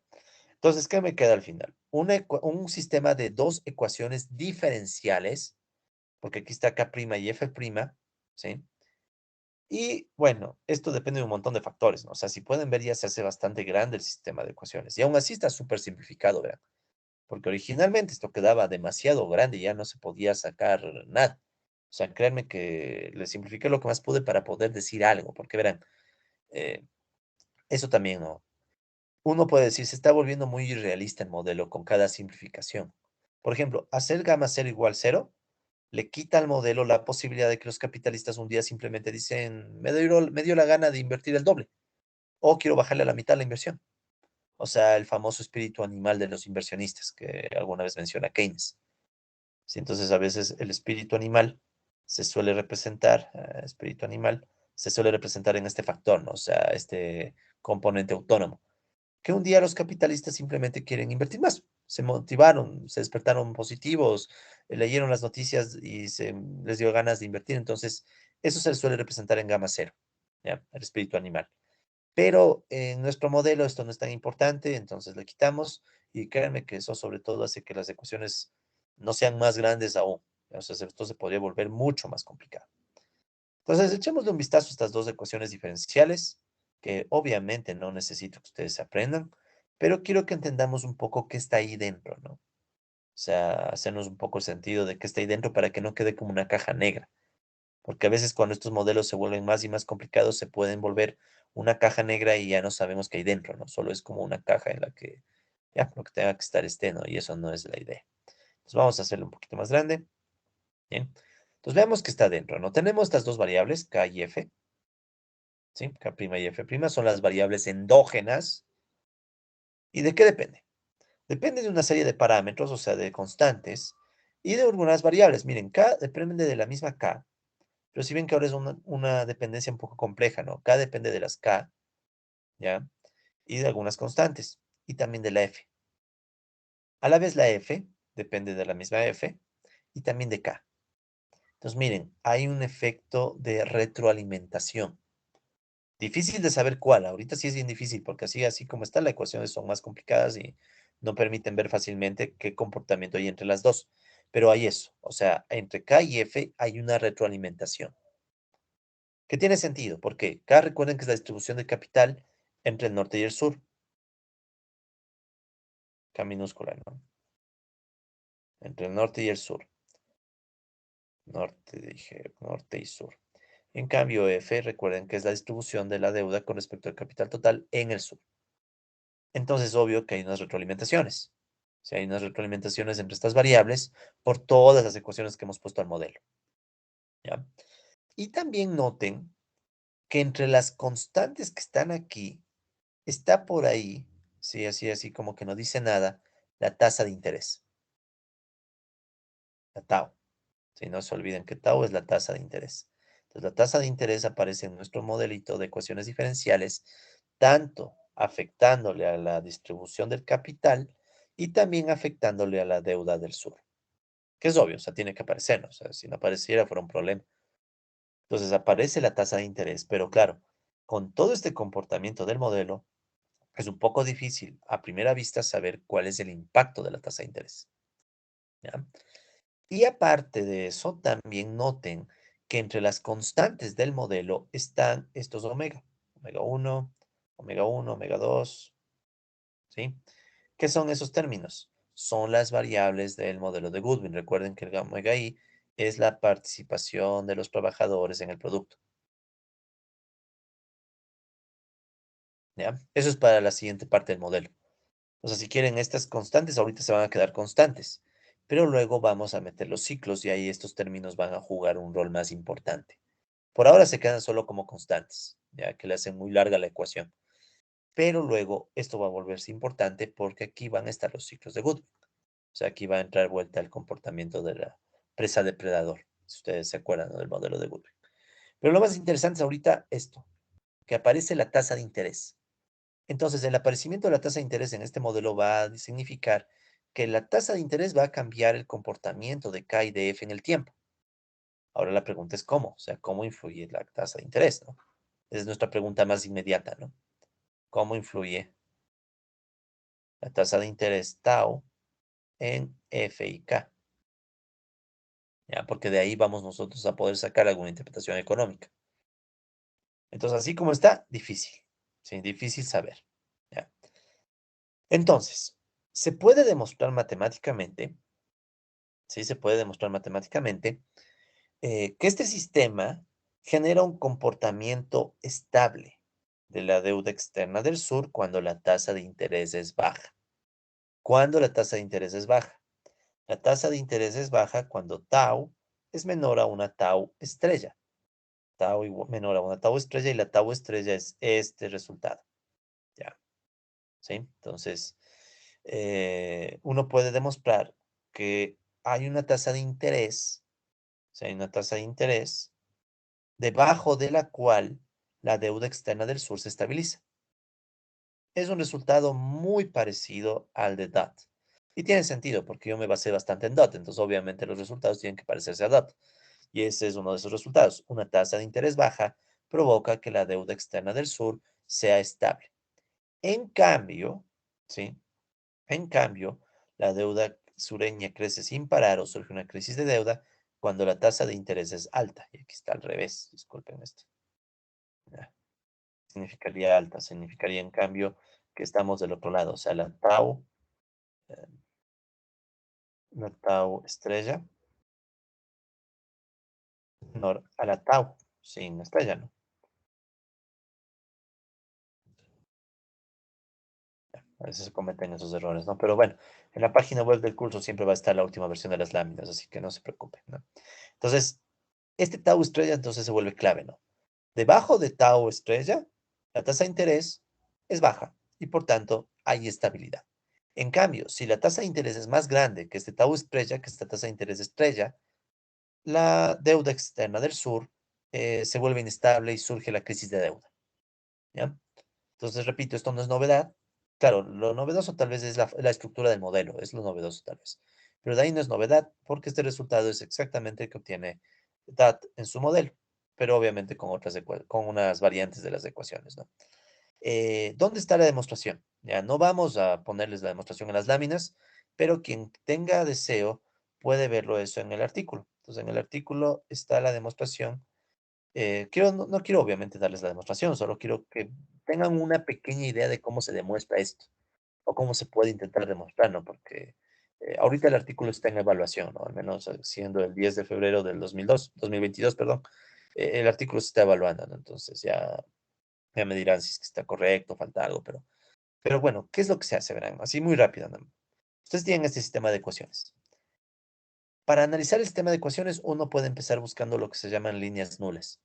entonces, ¿qué me queda al final? Un sistema de dos ecuaciones diferenciales, porque aquí está K' y F', ¿sí? Y bueno, esto depende de un montón de factores, ¿no? O sea, si pueden ver, ya se hace bastante grande el sistema de ecuaciones. Y aún así está súper simplificado, vean. Porque originalmente esto quedaba demasiado grande y ya no se podía sacar nada. O sea, créanme que le simplifiqué lo que más pude para poder decir algo, porque verán, eh, eso también, ¿no? Uno puede decir, se está volviendo muy irrealista el modelo con cada simplificación. Por ejemplo, hacer gamma cero igual cero le quita al modelo la posibilidad de que los capitalistas un día simplemente dicen, me dio la gana de invertir el doble o quiero bajarle a la mitad la inversión. O sea, el famoso espíritu animal de los inversionistas que alguna vez menciona Keynes. Sí, entonces, a veces el espíritu animal se suele representar, espíritu animal, se suele representar en este factor, ¿no? O sea, este componente autónomo, que un día los capitalistas simplemente quieren invertir más. Se motivaron, se despertaron positivos, leyeron las noticias y les dio ganas de invertir. Entonces, eso se suele representar en gama cero, ¿ya? El espíritu animal. Pero en nuestro modelo esto no es tan importante, entonces le quitamos y créanme que eso sobre todo hace que las ecuaciones no sean más grandes aún. O sea, esto se podría volver mucho más complicado. Entonces, echémosle un vistazo a estas dos ecuaciones diferenciales, que obviamente no necesito que ustedes aprendan, pero quiero que entendamos un poco qué está ahí dentro, ¿no? O sea, hacernos un poco el sentido de qué está ahí dentro para que no quede como una caja negra. Porque a veces cuando estos modelos se vuelven más y más complicados, se pueden volver una caja negra y ya no sabemos qué hay dentro, ¿no? Solo es como una caja en la que ya lo que tenga que estar esté, ¿no? Y eso no es la idea. Entonces vamos a hacerlo un poquito más grande. Bien. Entonces veamos qué está dentro, ¿no? Tenemos estas dos variables, K y F, ¿sí? K' y F' son las variables endógenas. ¿Y de qué depende? Depende de una serie de parámetros, o sea, de constantes, y de algunas variables. Miren, K depende de la misma K, pero si ven que ahora es una dependencia un poco compleja, ¿no? K depende de las K, ¿ya? Y de algunas constantes, y también de la F. A la vez la F depende de la misma F y también de K. Entonces, miren, hay un efecto de retroalimentación. Difícil de saber cuál. Ahorita sí es bien difícil porque así como está, las ecuaciones son más complicadas y no permiten ver fácilmente qué comportamiento hay entre las dos. Pero hay eso. O sea, entre K y F hay una retroalimentación. Que tiene sentido, porque K recuerden que es la distribución del capital entre el norte y el sur. K minúscula, ¿no? Entre el norte y el sur. Norte, dije, norte y sur. En cambio, F, recuerden que es la distribución de la deuda con respecto al capital total en el sur. Entonces, obvio que hay unas retroalimentaciones. Si hay unas retroalimentaciones entre estas variables por todas las ecuaciones que hemos puesto al modelo. ¿Ya? Y también noten que entre las constantes que están aquí, está por ahí, sí, así como que no dice nada, la tasa de interés, la tau. Si no se olviden que tau es la tasa de interés. Entonces, la tasa de interés aparece en nuestro modelito de ecuaciones diferenciales, tanto afectándole a la distribución del capital y también afectándole a la deuda del sur. Que es obvio, o sea, tiene que aparecer, ¿no? O sea, si no apareciera fuera un problema. Entonces aparece la tasa de interés, pero claro, con todo este comportamiento del modelo, es un poco difícil a primera vista saber cuál es el impacto de la tasa de interés, ¿ya? Y aparte de eso, también noten que entre las constantes del modelo están estos omega, omega uno, omega 2, ¿sí? ¿Qué son esos términos? Son las variables del modelo de Goodwin. Recuerden que el omega i es la participación de los trabajadores en el producto, ¿ya? Eso es para la siguiente parte del modelo. O sea, si quieren estas constantes, ahorita se van a quedar constantes, pero luego vamos a meter los ciclos y ahí estos términos van a jugar un rol más importante. Por ahora se quedan solo como constantes, ya que le hacen muy larga la ecuación. Pero luego esto va a volverse importante porque aquí van a estar los ciclos de Goodwin. O sea, aquí va a entrar vuelta el comportamiento de la presa depredador, si ustedes se acuerdan, ¿no?, del modelo de Goodwin. Pero lo más interesante es ahorita esto, que aparece la tasa de interés. Entonces, el aparecimiento de la tasa de interés en este modelo va a significar que la tasa de interés va a cambiar el comportamiento de K y de F en el tiempo. Ahora la pregunta es cómo, o sea, cómo influye la tasa de interés, ¿no? Esa es nuestra pregunta más inmediata, ¿no? cómo influye la tasa de interés tau en F y K, ¿ya? Porque de ahí vamos nosotros a poder sacar alguna interpretación económica. Entonces, así como está, difícil, ¿sí? Difícil saber, ¿ya? Entonces, se puede demostrar matemáticamente, sí, se puede demostrar matemáticamente que este sistema genera un comportamiento estable de la deuda externa del sur cuando la tasa de interés es baja. Cuando la tasa de interés es baja. La tasa de interés es baja cuando tau es menor a una tau estrella. Menor a una tau estrella y la tau estrella es este resultado. ¿Ya? ¿Sí? Entonces, uno puede demostrar que hay una tasa de interés, o sea, hay una tasa de interés debajo de la cual la deuda externa del sur se estabiliza. Es un resultado muy parecido al de DOT. Y tiene sentido porque yo me basé bastante en DOT, entonces obviamente los resultados tienen que parecerse a DOT. Y ese es uno de esos resultados. Una tasa de interés baja provoca que la deuda externa del sur sea estable. En cambio, ¿sí? En cambio, la deuda sureña crece sin parar o surge una crisis de deuda cuando la tasa de interés es alta. Y aquí está al revés, disculpen esto. Ya, significaría alta, significaría en cambio que estamos del otro lado, o sea, eh, la tau estrella, menor a la tau sin estrella, ¿no? A veces se cometen esos errores, ¿no? Pero bueno, en la página web del curso siempre va a estar la última versión de las láminas, así que no se preocupen, ¿no? Entonces, este tau estrella entonces se vuelve clave, ¿no? Debajo de tau estrella, la tasa de interés es baja y por tanto hay estabilidad. En cambio, si la tasa de interés es más grande que este tau estrella, que esta tasa de interés estrella, la deuda externa del sur se vuelve inestable y surge la crisis de deuda, ¿ya? Entonces, repito, esto no es novedad. Claro, lo novedoso tal vez es la estructura del modelo, es lo novedoso tal vez. Pero de ahí no es novedad porque este resultado es exactamente el que obtiene DAT en su modelo, pero obviamente con con unas variantes de las ecuaciones, ¿no? ¿Dónde está la demostración? Ya no vamos a ponerles la demostración en las láminas, pero quien tenga deseo puede verlo eso en el artículo. Entonces, en el artículo está la demostración. No quiero obviamente darles la demostración, solo quiero que tengan una pequeña idea de cómo se demuestra esto o cómo se puede intentar demostrar, ¿no? Porque ahorita el artículo está en evaluación, ¿no? Al menos siendo el 10 de febrero del 2022, perdón, el artículo se está evaluando, ¿no? Entonces ya me dirán si es que está correcto, falta algo, pero bueno, ¿qué es lo que se hace? Verán, así muy rápido, ¿no? Ustedes tienen este sistema de ecuaciones. Para analizar el sistema de ecuaciones, uno puede empezar buscando lo que se llaman líneas nulas.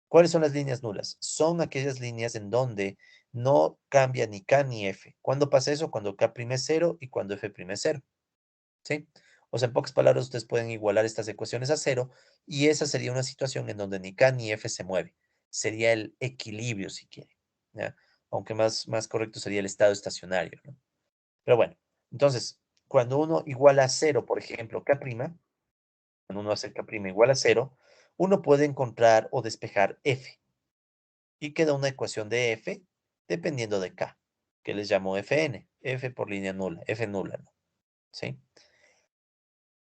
¿Cuáles son las líneas nulas? Son aquellas líneas en donde no cambia ni K ni F. ¿Cuándo pasa eso? Cuando K' es cero y cuando F' es cero, ¿sí? O sea, en pocas palabras, ustedes pueden igualar estas ecuaciones a cero y esa sería una situación en donde ni K ni F se mueve. Sería el equilibrio, si quiere, ¿ya? Aunque más correcto sería el estado estacionario, ¿no? Pero bueno, entonces, cuando uno iguala a cero, por ejemplo, K', cuando uno hace K' igual a cero, uno puede encontrar o despejar F y queda una ecuación de F dependiendo de K, que les llamo Fn, F por línea nula, F nula, ¿no? ¿Sí?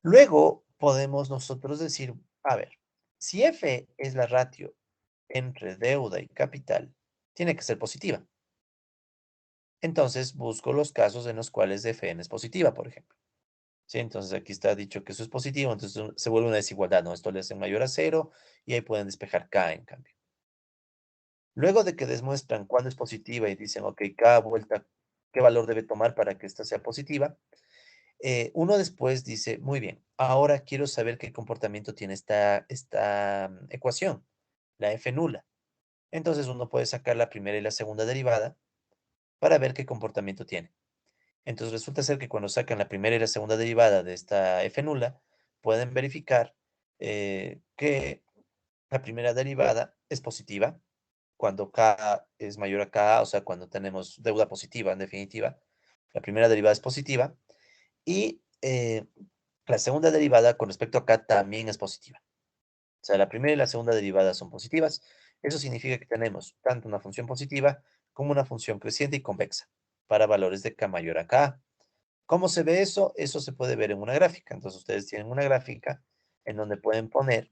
Luego podemos nosotros decir, a ver, si F es la ratio entre deuda y capital, tiene que ser positiva. Entonces busco los casos en los cuales Fn es positiva, por ejemplo. ¿Sí? Entonces aquí está dicho que eso es positivo, entonces se vuelve una desigualdad, ¿no? Esto le hace mayor a cero y ahí pueden despejar K en cambio. Luego de que demuestran cuándo es positiva y dicen, ok, cada vuelta, qué valor debe tomar para que esta sea positiva, uno después dice, muy bien, ahora quiero saber qué comportamiento tiene esta ecuación, la f nula. Entonces uno puede sacar la primera y la segunda derivada para ver qué comportamiento tiene. Entonces resulta ser que cuando sacan la primera y la segunda derivada de esta f nula, pueden verificar que la primera derivada es positiva cuando K es mayor a K, o sea, cuando tenemos deuda positiva, en definitiva. La primera derivada es positiva y la segunda derivada con respecto a K también es positiva. O sea, la primera y la segunda derivada son positivas. Eso significa que tenemos tanto una función positiva como una función creciente y convexa para valores de k mayor a k. ¿Cómo se ve eso? Eso se puede ver en una gráfica. Entonces ustedes tienen una gráfica en donde pueden poner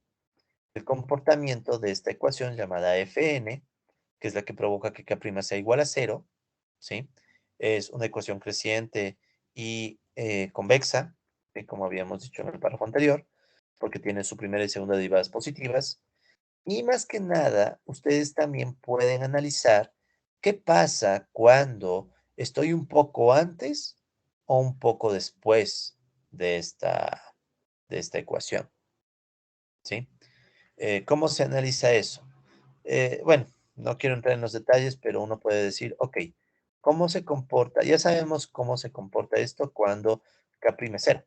el comportamiento de esta ecuación llamada Fn, que es la que provoca que k' sea igual a cero, ¿sí? Es una ecuación creciente y convexa, como habíamos dicho en el párrafo anterior, porque tiene su primera y segunda derivadas positivas. Y más que nada, ustedes también pueden analizar qué pasa cuando estoy un poco antes o un poco después de esta ecuación, ¿sí? ¿Cómo se analiza eso? Bueno, no quiero entrar en los detalles, pero uno puede decir, ok, ¿cómo se comporta? Ya sabemos cómo se comporta esto cuando K' es cero,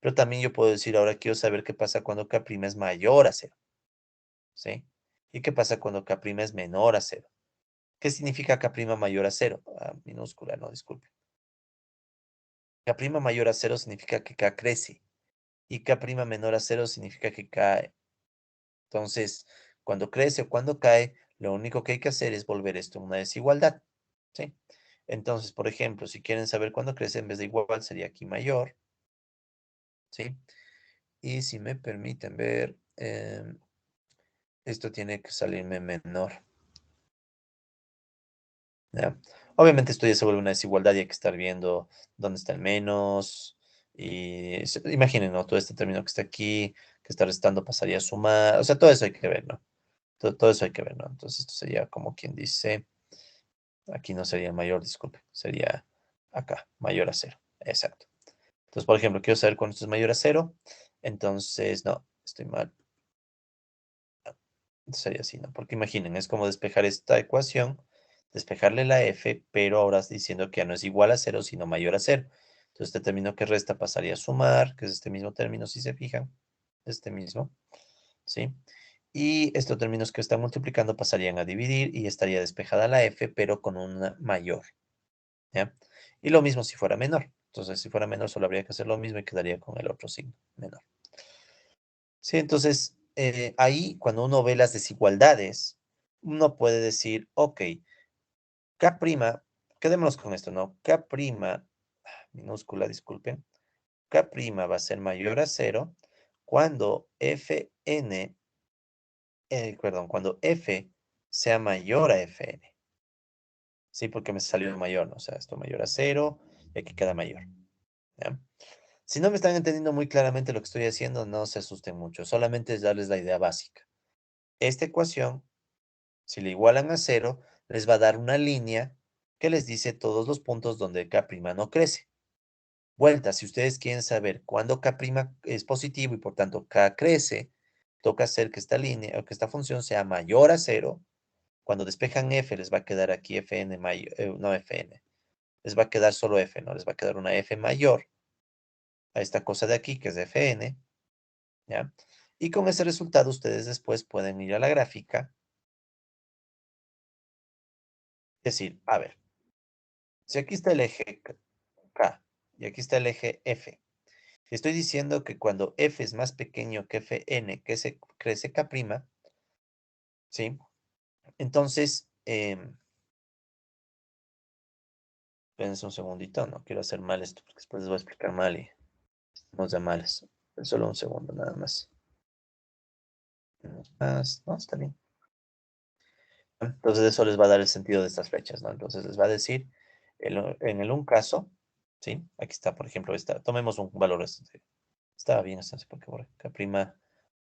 pero también yo puedo decir, ahora quiero saber qué pasa cuando K' es mayor a cero, ¿sí? ¿Y qué pasa cuando K' es menor a cero? ¿Qué significa K' mayor a cero? Ah, minúscula, no, disculpe. K' mayor a cero significa que K crece y K' menor a cero significa que cae. Entonces, cuando crece o cuando cae, lo único que hay que hacer es volver esto una desigualdad, ¿sí? Entonces, por ejemplo, si quieren saber cuándo crece, en vez de igual sería aquí mayor, ¿sí? Y si me permiten ver, esto tiene que salirme menor, ¿ya? Obviamente esto ya se vuelve una desigualdad y hay que estar viendo dónde está el menos. Y imaginen, ¿no? Todo este término que está aquí, que está restando pasaría a sumar. O sea, todo eso hay que ver, ¿no? Todo eso hay que ver, ¿no? Entonces esto sería como quien dice, aquí no sería mayor, disculpe, sería acá, mayor a cero. Exacto. Entonces, por ejemplo, quiero saber cuándo esto es mayor a cero. Entonces, no, estoy mal. Sería así, ¿no? Porque imaginen, es como despejar esta ecuación, despejarle la f, pero ahora diciendo que ya no es igual a cero, sino mayor a cero. Entonces, este término que resta pasaría a sumar, que es este mismo término, si se fijan, este mismo, ¿sí? Y estos términos que están multiplicando pasarían a dividir y estaría despejada la f, pero con una mayor, ¿ya? Y lo mismo si fuera menor. Entonces, si fuera menor, solo habría que hacer lo mismo y quedaría con el otro signo, menor. Sí, entonces ahí cuando uno ve las desigualdades, uno puede decir, ok, K', quedémonos con esto, ¿no? K', minúscula, disculpen, K' va a ser mayor a cero cuando Fn, perdón, cuando F sea mayor a Fn. Sí, porque me salió mayor, ¿no? O sea, esto mayor a cero y aquí queda mayor, ¿ya? Si no me están entendiendo muy claramente lo que estoy haciendo, no se asusten mucho, solamente es darles la idea básica. Esta ecuación, si le igualan a cero, les va a dar una línea que les dice todos los puntos donde K' no crece. Vuelta, si ustedes quieren saber cuándo K' es positivo y por tanto K crece, toca hacer que esta línea o que esta función sea mayor a cero. Cuando despejan F, les va a quedar aquí Fn mayor, no Fn, les va a quedar solo F, ¿no? Les va a quedar una F mayor a esta cosa de aquí, que es Fn, ¿ya? Y con ese resultado ustedes después pueden ir a la gráfica, decir, a ver, si aquí está el eje K y aquí está el eje F, estoy diciendo que cuando F es más pequeño que Fn, que se crece K', ¿sí? Entonces, espérense un segundito, no quiero hacer mal esto, porque después les voy a explicar mal y estamos de malas. Solo un segundo, nada más. Más, no, está bien. Entonces eso les va a dar el sentido de estas fechas, ¿no? Entonces les va a decir, en el un caso, ¿sí? Aquí está, por ejemplo, tomemos un valor, estaba bien, no sé por qué, K'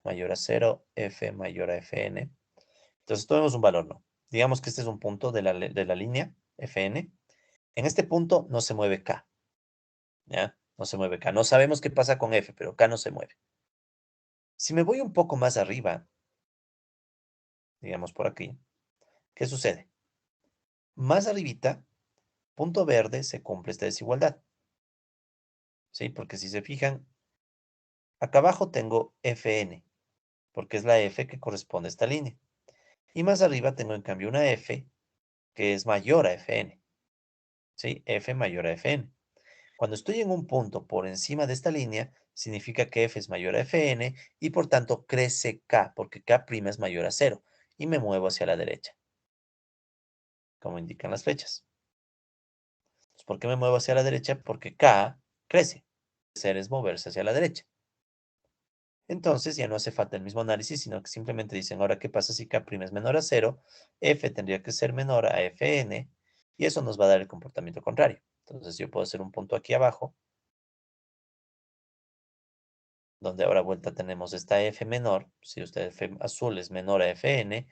mayor a cero, F mayor a Fn. Entonces tomemos un valor, ¿no? Digamos que este es un punto de la línea, Fn. En este punto no se mueve K, ¿ya? No se mueve K. No sabemos qué pasa con F, pero K no se mueve. Si me voy un poco más arriba, digamos por aquí, ¿qué sucede? Más arribita, punto verde, se cumple esta desigualdad, ¿sí? Porque si se fijan, acá abajo tengo Fn, porque es la F que corresponde a esta línea. Y más arriba tengo en cambio una F que es mayor a Fn, ¿sí? F mayor a Fn. Cuando estoy en un punto por encima de esta línea, significa que F es mayor a Fn y por tanto crece K, porque K' es mayor a cero. y me muevo hacia la derecha, como indican las flechas. Entonces, ¿por qué me muevo hacia la derecha? Porque K crece. Crecer es moverse hacia la derecha. Entonces ya no hace falta el mismo análisis, sino que simplemente dicen, ahora, ¿qué pasa si K' es menor a cero? F tendría que ser menor a Fn, y eso nos va a dar el comportamiento contrario. Entonces yo puedo hacer un punto aquí abajo, donde ahora vuelta tenemos esta F menor, si usted F azul es menor a Fn,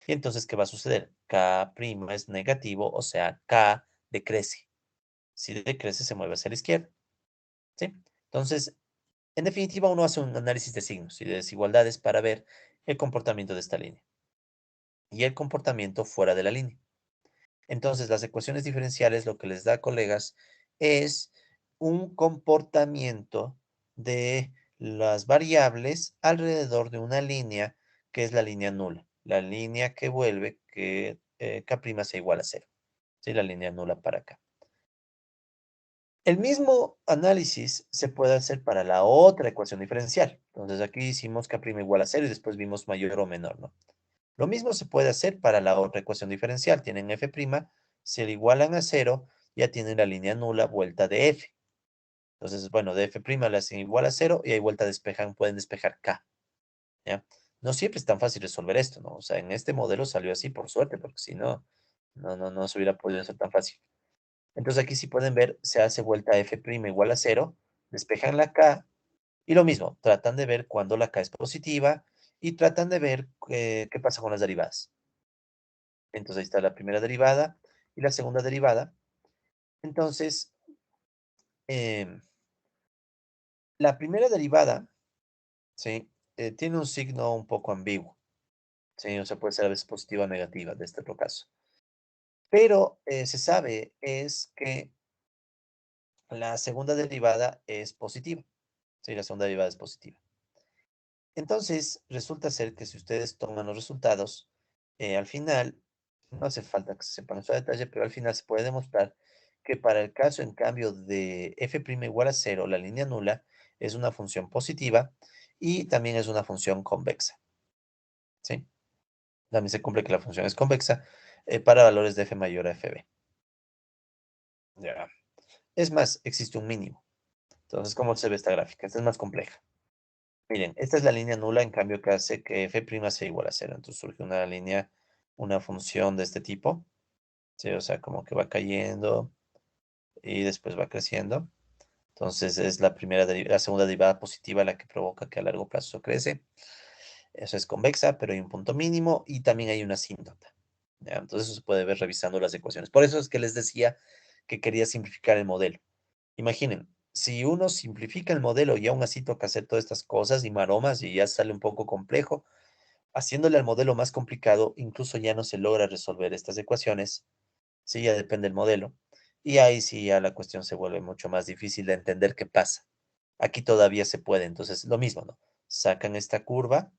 y entonces, ¿qué va a suceder? K' es negativo, o sea, K decrece. Si decrece, se mueve hacia la izquierda, ¿sí? Entonces, en definitiva, uno hace un análisis de signos y de desigualdades para ver el comportamiento de esta línea y el comportamiento fuera de la línea. Entonces, las ecuaciones diferenciales lo que les da, colegas, es un comportamiento de las variables alrededor de una línea que es la línea nula, la línea que vuelve que K' sea igual a cero. ¿Sí? La línea nula para acá. El mismo análisis se puede hacer para la otra ecuación diferencial. Entonces, aquí hicimos K' igual a cero y después vimos mayor o menor, ¿no? Lo mismo se puede hacer para la otra ecuación diferencial. Tienen f', se le igualan a cero, ya tienen la línea nula vuelta de f. Entonces, bueno, de f' le hacen igual a cero y ahí vuelta despejan, pueden despejar k, ¿ya? No siempre es tan fácil resolver esto, ¿no? O sea, en este modelo salió así por suerte, porque si no, no se hubiera podido hacer tan fácil. Entonces aquí si pueden ver, se hace vuelta a f' igual a cero, despejan la k, y lo mismo, tratan de ver cuándo la k es positiva y tratan de ver qué pasa con las derivadas. Entonces ahí está la primera derivada y la segunda derivada. Entonces, em, la primera derivada, ¿sí? Tiene un signo un poco ambiguo, ¿sí? O sea, puede ser a veces positiva o negativa de este otro caso. Pero se sabe es que la segunda derivada es positiva, ¿sí? La segunda derivada es positiva. Entonces, resulta ser que si ustedes toman los resultados, al final, no hace falta que se sepan eso a detalle, pero al final se puede demostrar que para el caso, en cambio, de f' igual a cero, la línea nula es una función positiva y también es una función convexa, ¿sí? También se cumple que la función es convexa para valores de f mayor a fb. Ya. Es más, existe un mínimo. Entonces, ¿cómo se ve esta gráfica? Esta es más compleja. Miren, esta es la línea nula, en cambio, que hace que f' sea igual a cero. Entonces surge una línea, una función de este tipo, ¿sí? O sea, como que va cayendo y después va creciendo. Entonces es la segunda derivada positiva la que provoca que a largo plazo crece. Eso es convexa, pero hay un punto mínimo y también hay una asíntota, ¿ya? Entonces eso se puede ver revisando las ecuaciones. Por eso es que les decía que quería simplificar el modelo. Imaginen, si uno simplifica el modelo y aún así toca hacer todas estas cosas y maromas y ya sale un poco complejo, haciéndole al modelo más complicado, incluso ya no se logra resolver estas ecuaciones, sí, ya depende del modelo. Y ahí sí ya la cuestión se vuelve mucho más difícil de entender qué pasa. Aquí todavía se puede, entonces lo mismo, ¿no? Sacan esta curva,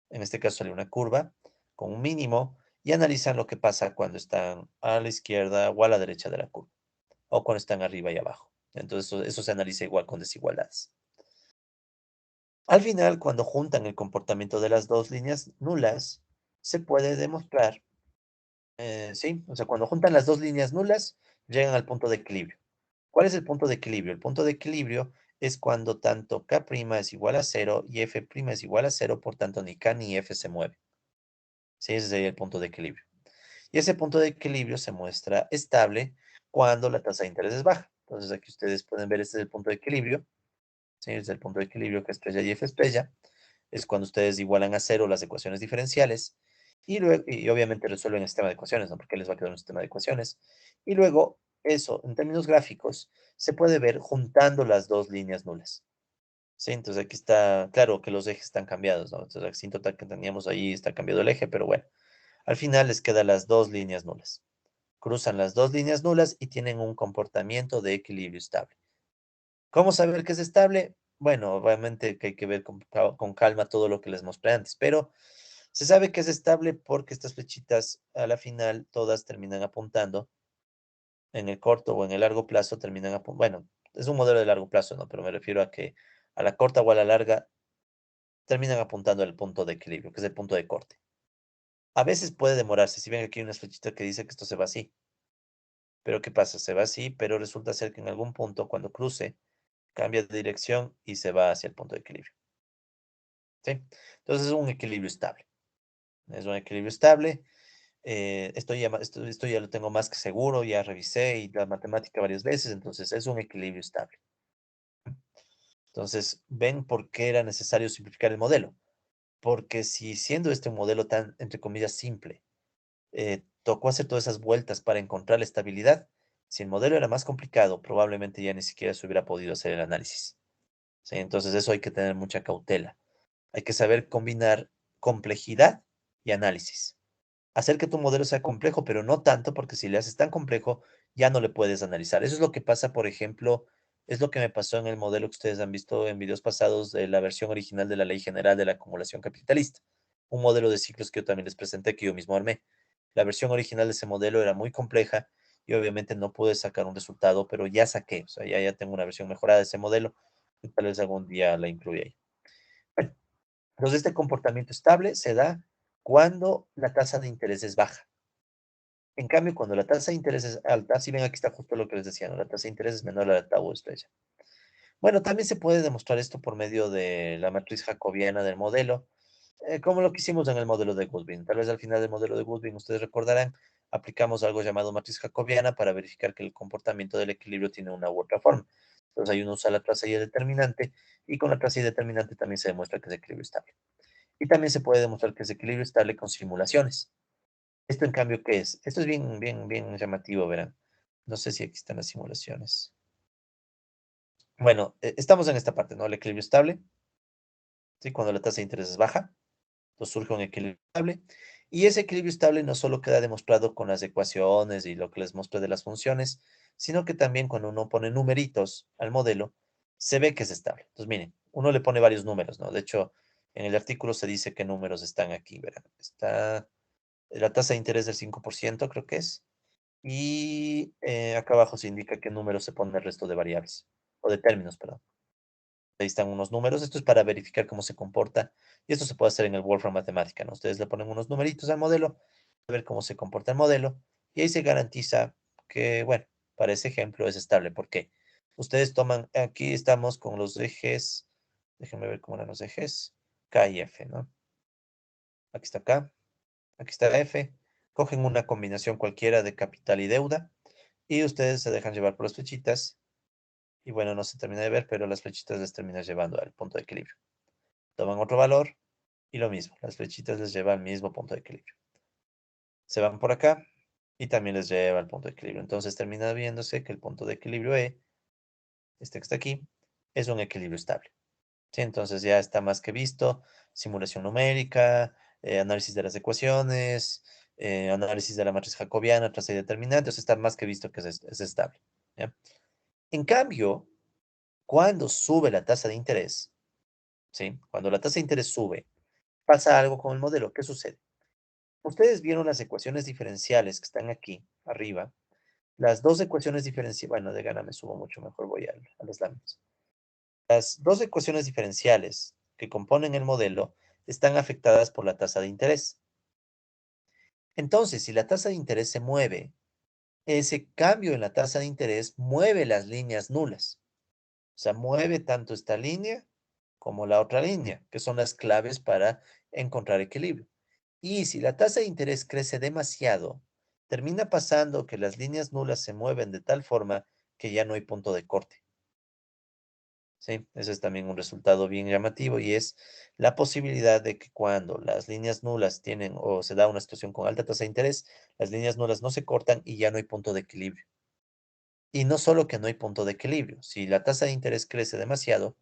en este caso sale una curva con un mínimo y analizan lo que pasa cuando están a la izquierda o a la derecha de la curva, o cuando están arriba y abajo. Entonces eso se analiza igual con desigualdades. Al final, cuando juntan el comportamiento de las dos líneas nulas, se puede demostrar, sí, o sea, cuando juntan las dos líneas nulas, llegan al punto de equilibrio. ¿Cuál es el punto de equilibrio? El punto de equilibrio es cuando tanto K' es igual a cero y F' es igual a cero, por tanto ni K ni F se mueven. Sí, ese sería el punto de equilibrio. Y ese punto de equilibrio se muestra estable cuando la tasa de interés es baja. Entonces aquí ustedes pueden ver, este es el punto de equilibrio. Sí, es el punto de equilibrio que estrella y F estrella. Es cuando ustedes igualan a cero las ecuaciones diferenciales y luego, y obviamente resuelven el sistema de ecuaciones, ¿no? Porque les va a quedar un sistema de ecuaciones. Y luego, eso, en términos gráficos, se puede ver juntando las dos líneas nulas. Sí, entonces aquí está, claro que los ejes están cambiados, ¿no? Entonces, la asíntota que teníamos ahí está cambiado el eje, pero bueno, al final les quedan las dos líneas nulas. Cruzan las dos líneas nulas y tienen un comportamiento de equilibrio estable. ¿Cómo saber que es estable? Bueno, obviamente que hay que ver con calma todo lo que les mostré antes, pero se sabe que es estable porque estas flechitas a la final todas terminan apuntando en el corto o en el largo plazo, terminan apuntando, bueno, es un modelo de largo plazo, ¿no? Pero me refiero a que a la corta o a la larga terminan apuntando al punto de equilibrio, que es el punto de corte. A veces puede demorarse. Si ven aquí hay una flechita que dice que esto se va así. Pero ¿qué pasa? Se va así, pero resulta ser que en algún punto, cuando cruce, cambia de dirección y se va hacia el punto de equilibrio. ¿Sí? Entonces es un equilibrio estable. Es un equilibrio estable. Esto ya lo tengo más que seguro, ya revisé y la matemática varias veces, entonces es un equilibrio estable. Entonces, ¿ven por qué era necesario simplificar el modelo? Porque si siendo este un modelo tan, entre comillas, simple, tocó hacer todas esas vueltas para encontrar la estabilidad, si el modelo era más complicado, probablemente ya ni siquiera se hubiera podido hacer el análisis. ¿Sí? Entonces, eso hay que tener mucha cautela. Hay que saber combinar complejidad y análisis. Hacer que tu modelo sea complejo, pero no tanto, porque si le haces tan complejo, ya no le puedes analizar. Eso es lo que pasa, por ejemplo, es lo que me pasó en el modelo que ustedes han visto en videos pasados de la versión original de la Ley General de la Acumulación Capitalista, un modelo de ciclos que yo también les presenté, que yo mismo armé. La versión original de ese modelo era muy compleja y obviamente no pude sacar un resultado, pero ya saqué, o sea, ya tengo una versión mejorada de ese modelo y tal vez algún día la incluya ahí. Bueno, entonces este comportamiento estable se da cuando la tasa de interés es baja. En cambio, cuando la tasa de interés es alta, si ven aquí está justo lo que les decía, ¿no? La tasa de interés es menor a la tau estrella. Bueno, también se puede demostrar esto por medio de la matriz jacobiana del modelo, como lo que hicimos en el modelo de Goodwin. Tal vez al final del modelo de Goodwin, ustedes recordarán, aplicamos algo llamado matriz jacobiana para verificar que el comportamiento del equilibrio tiene una u otra forma. Entonces ahí uno usa la traza y el determinante, y con la traza y determinante también se demuestra que es equilibrio estable. Y también se puede demostrar que es equilibrio estable con simulaciones. Esto en cambio, ¿qué es? Esto es bien, bien, bien llamativo, verán. No sé si aquí están las simulaciones. Bueno, estamos en esta parte, ¿no? El equilibrio estable, ¿sí? Cuando la tasa de interés es baja, entonces surge un equilibrio estable. Y ese equilibrio estable no solo queda demostrado con las ecuaciones y lo que les mostré de las funciones, sino que también cuando uno pone numeritos al modelo, se ve que es estable. Entonces, miren, uno le pone varios números, ¿no? De hecho, en el artículo se dice qué números están aquí, verán. Está la tasa de interés del 5%, creo que es. Y acá abajo se indica qué número se pone el resto de variables, o de términos, perdón. Ahí están unos números. Esto es para verificar cómo se comporta. Y esto se puede hacer en el Wolfram Matemática, ¿no? Ustedes le ponen unos numeritos al modelo, a ver cómo se comporta el modelo. Y ahí se garantiza que, bueno, para ese ejemplo es estable. ¿Por qué? Ustedes toman, aquí estamos con los ejes, déjenme ver cómo eran los ejes, K y F, ¿no? Aquí está K, aquí está F. Cogen una combinación cualquiera de capital y deuda y ustedes se dejan llevar por las flechitas y bueno, no se termina de ver, pero las flechitas les terminan llevando al punto de equilibrio. Toman otro valor y lo mismo, las flechitas les llevan al mismo punto de equilibrio. Se van por acá y también les lleva al punto de equilibrio. Entonces termina viéndose que el punto de equilibrio E, este que está aquí, es un equilibrio estable. ¿Sí? Entonces ya está más que visto, simulación numérica, análisis de las ecuaciones, análisis de la matriz jacobiana, traza y determinante, entonces está más que visto que es estable. ¿Ya? En cambio, cuando sube la tasa de interés, ¿sí? Cuando la tasa de interés sube, pasa algo con el modelo. ¿Qué sucede? Ustedes vieron las ecuaciones diferenciales que están aquí arriba. Las dos ecuaciones diferenciales, bueno, de gana me subo mucho, mejor voy a las láminas. Las dos ecuaciones diferenciales que componen el modelo están afectadas por la tasa de interés. Entonces, si la tasa de interés se mueve, ese cambio en la tasa de interés mueve las líneas nulas. O sea, mueve tanto esta línea como la otra línea, que son las claves para encontrar equilibrio. Y si la tasa de interés crece demasiado, termina pasando que las líneas nulas se mueven de tal forma que ya no hay punto de corte. ¿Sí? Ese es también un resultado bien llamativo y es la posibilidad de que cuando las líneas nulas tienen o se da una situación con alta tasa de interés, las líneas nulas no se cortan y ya no hay punto de equilibrio. Y no solo que no hay punto de equilibrio, si la tasa de interés crece demasiado,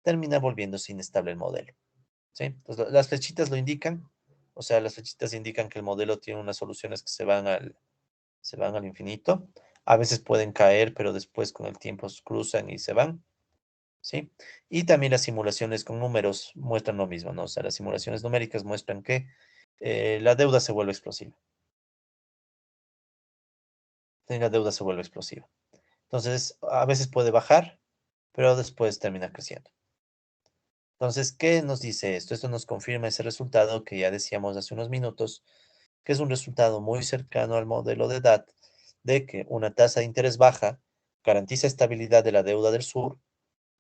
termina volviéndose inestable el modelo. ¿Sí? Entonces, las flechitas lo indican, o sea, las flechitas indican que el modelo tiene unas soluciones que se van al infinito. A veces pueden caer, pero después con el tiempo cruzan y se van. ¿Sí? Y también las simulaciones con números muestran lo mismo, ¿no? O sea, las simulaciones numéricas muestran que la deuda se vuelve explosiva. La deuda se vuelve explosiva. Entonces, a veces puede bajar, pero después termina creciendo. Entonces, ¿qué nos dice esto? Esto nos confirma ese resultado que ya decíamos hace unos minutos, que es un resultado muy cercano al modelo de DAT, de que una tasa de interés baja garantiza estabilidad de la deuda del sur.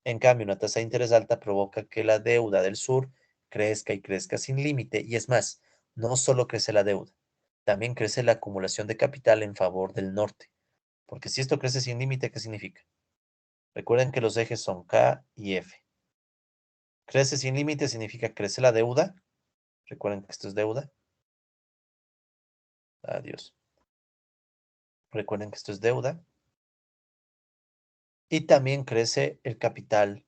En cambio, una tasa de interés alta provoca que la deuda del sur crezca y crezca sin límite. Y es más, no solo crece la deuda, también crece la acumulación de capital en favor del norte. Porque si esto crece sin límite, ¿qué significa? Recuerden que los ejes son K y F. Crece sin límite significa crece la deuda. Recuerden que esto es deuda. Adiós. Recuerden que esto es deuda. Y también crece el capital,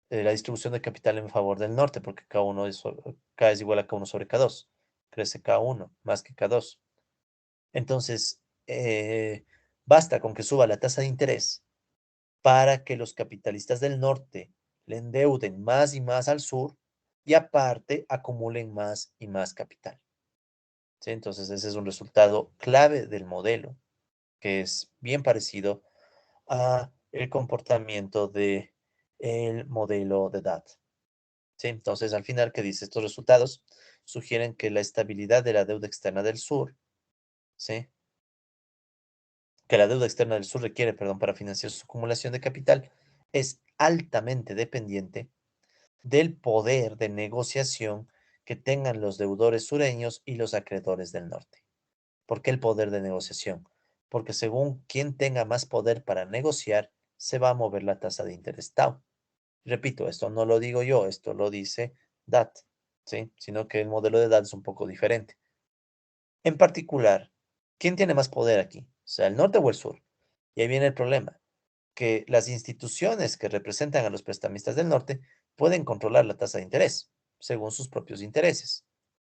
la distribución de capital en favor del norte, porque K es igual a K1 sobre K2. Crece K1 más que K2. Entonces, basta con que suba la tasa de interés para que los capitalistas del norte le endeuden más y más al sur y aparte acumulen más y más capital. ¿Sí? Entonces, ese es un resultado clave del modelo, que es bien parecido a el comportamiento de el modelo de DAT. ¿Sí? Entonces, al final, ¿qué dice? Estos resultados sugieren que la estabilidad de la deuda externa del sur, ¿sí? Que la deuda externa del sur requiere, perdón, para financiar su acumulación de capital, es altamente dependiente del poder de negociación que tengan los deudores sureños y los acreedores del norte. ¿Por qué el poder de negociación? Porque según quien tenga más poder para negociar, se va a mover la tasa de interés Tau. Repito, esto no lo digo yo, esto lo dice DAT, ¿sí? Sino que el modelo de DAT es un poco diferente. En particular, ¿quién tiene más poder aquí? O sea, ¿el norte o el sur? Y ahí viene el problema, que las instituciones que representan a los prestamistas del norte pueden controlar la tasa de interés, según sus propios intereses.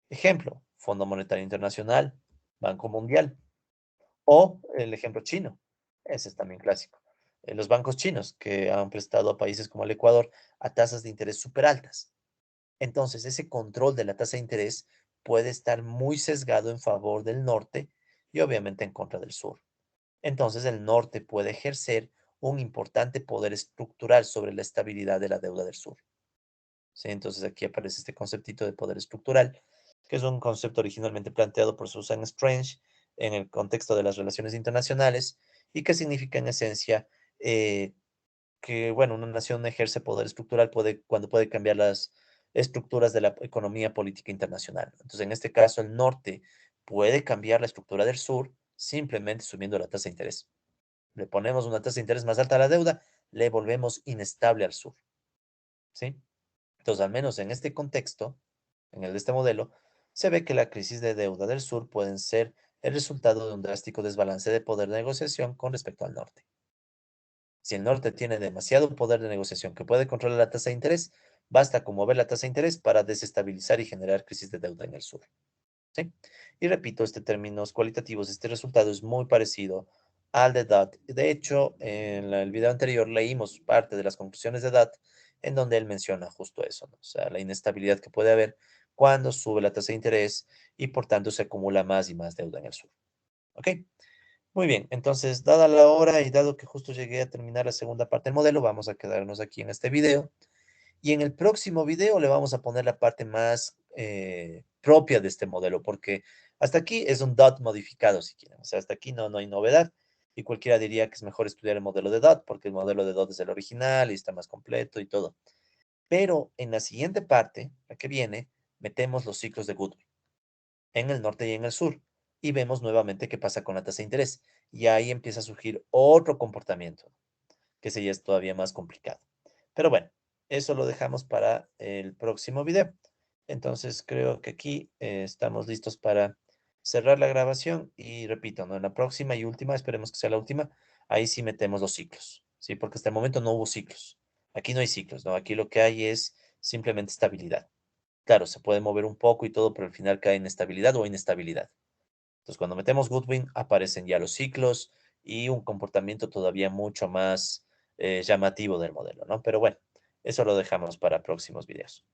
Ejemplo, Fondo Monetario Internacional, Banco Mundial, o el ejemplo chino, ese es también clásico. Los bancos chinos que han prestado a países como el Ecuador a tasas de interés súper altas. Entonces, ese control de la tasa de interés puede estar muy sesgado en favor del norte y obviamente en contra del sur. Entonces, el norte puede ejercer un importante poder estructural sobre la estabilidad de la deuda del sur. ¿Sí? Entonces, aquí aparece este conceptito de poder estructural, que es un concepto originalmente planteado por Susan Strange en el contexto de las relaciones internacionales y que significa en esencia que, bueno, una nación ejerce poder estructural cuando puede cambiar las estructuras de la economía política internacional. Entonces, en este caso, el norte puede cambiar la estructura del sur simplemente subiendo la tasa de interés. Le ponemos una tasa de interés más alta a la deuda, le volvemos inestable al sur, ¿sí? Entonces, al menos en este contexto, en el de este modelo, se ve que la crisis de deuda del sur pueden ser el resultado de un drástico desbalance de poder de negociación con respecto al norte. Si el norte tiene demasiado poder de negociación que puede controlar la tasa de interés, basta con mover la tasa de interés para desestabilizar y generar crisis de deuda en el sur. ¿Sí? Y repito, este términos cualitativos, este resultado es muy parecido al de DAT. De hecho, en el video anterior leímos parte de las conclusiones de DAT, en donde él menciona justo eso, ¿no? O sea, la inestabilidad que puede haber cuando sube la tasa de interés y por tanto se acumula más y más deuda en el sur. ¿Ok? Muy bien, entonces, dada la hora y dado que justo llegué a terminar la segunda parte del modelo, vamos a quedarnos aquí en este video. Y en el próximo video le vamos a poner la parte más propia de este modelo, porque hasta aquí es un DOT modificado, si quieren. O sea, hasta aquí no hay novedad. Y cualquiera diría que es mejor estudiar el modelo de DOT, porque el modelo de DOT es el original y está más completo y todo. Pero en la siguiente parte, la que viene, metemos los ciclos de Goodwin en el norte y en el sur. Y vemos nuevamente qué pasa con la tasa de interés. Y ahí empieza a surgir otro comportamiento, que ese ya es todavía más complicado. Pero bueno, eso lo dejamos para el próximo video. Entonces creo que aquí estamos listos para cerrar la grabación y repito, ¿no? En la próxima y última, esperemos que sea la última, ahí sí metemos los ciclos, ¿sí? Porque hasta el momento no hubo ciclos. Aquí no hay ciclos, ¿no? Aquí lo que hay es simplemente estabilidad. Claro, se puede mover un poco y todo, pero al final cae en estabilidad o inestabilidad. Entonces, cuando metemos Goodwin, aparecen ya los ciclos y un comportamiento todavía mucho más llamativo del modelo, ¿no? Pero bueno, eso lo dejamos para próximos videos.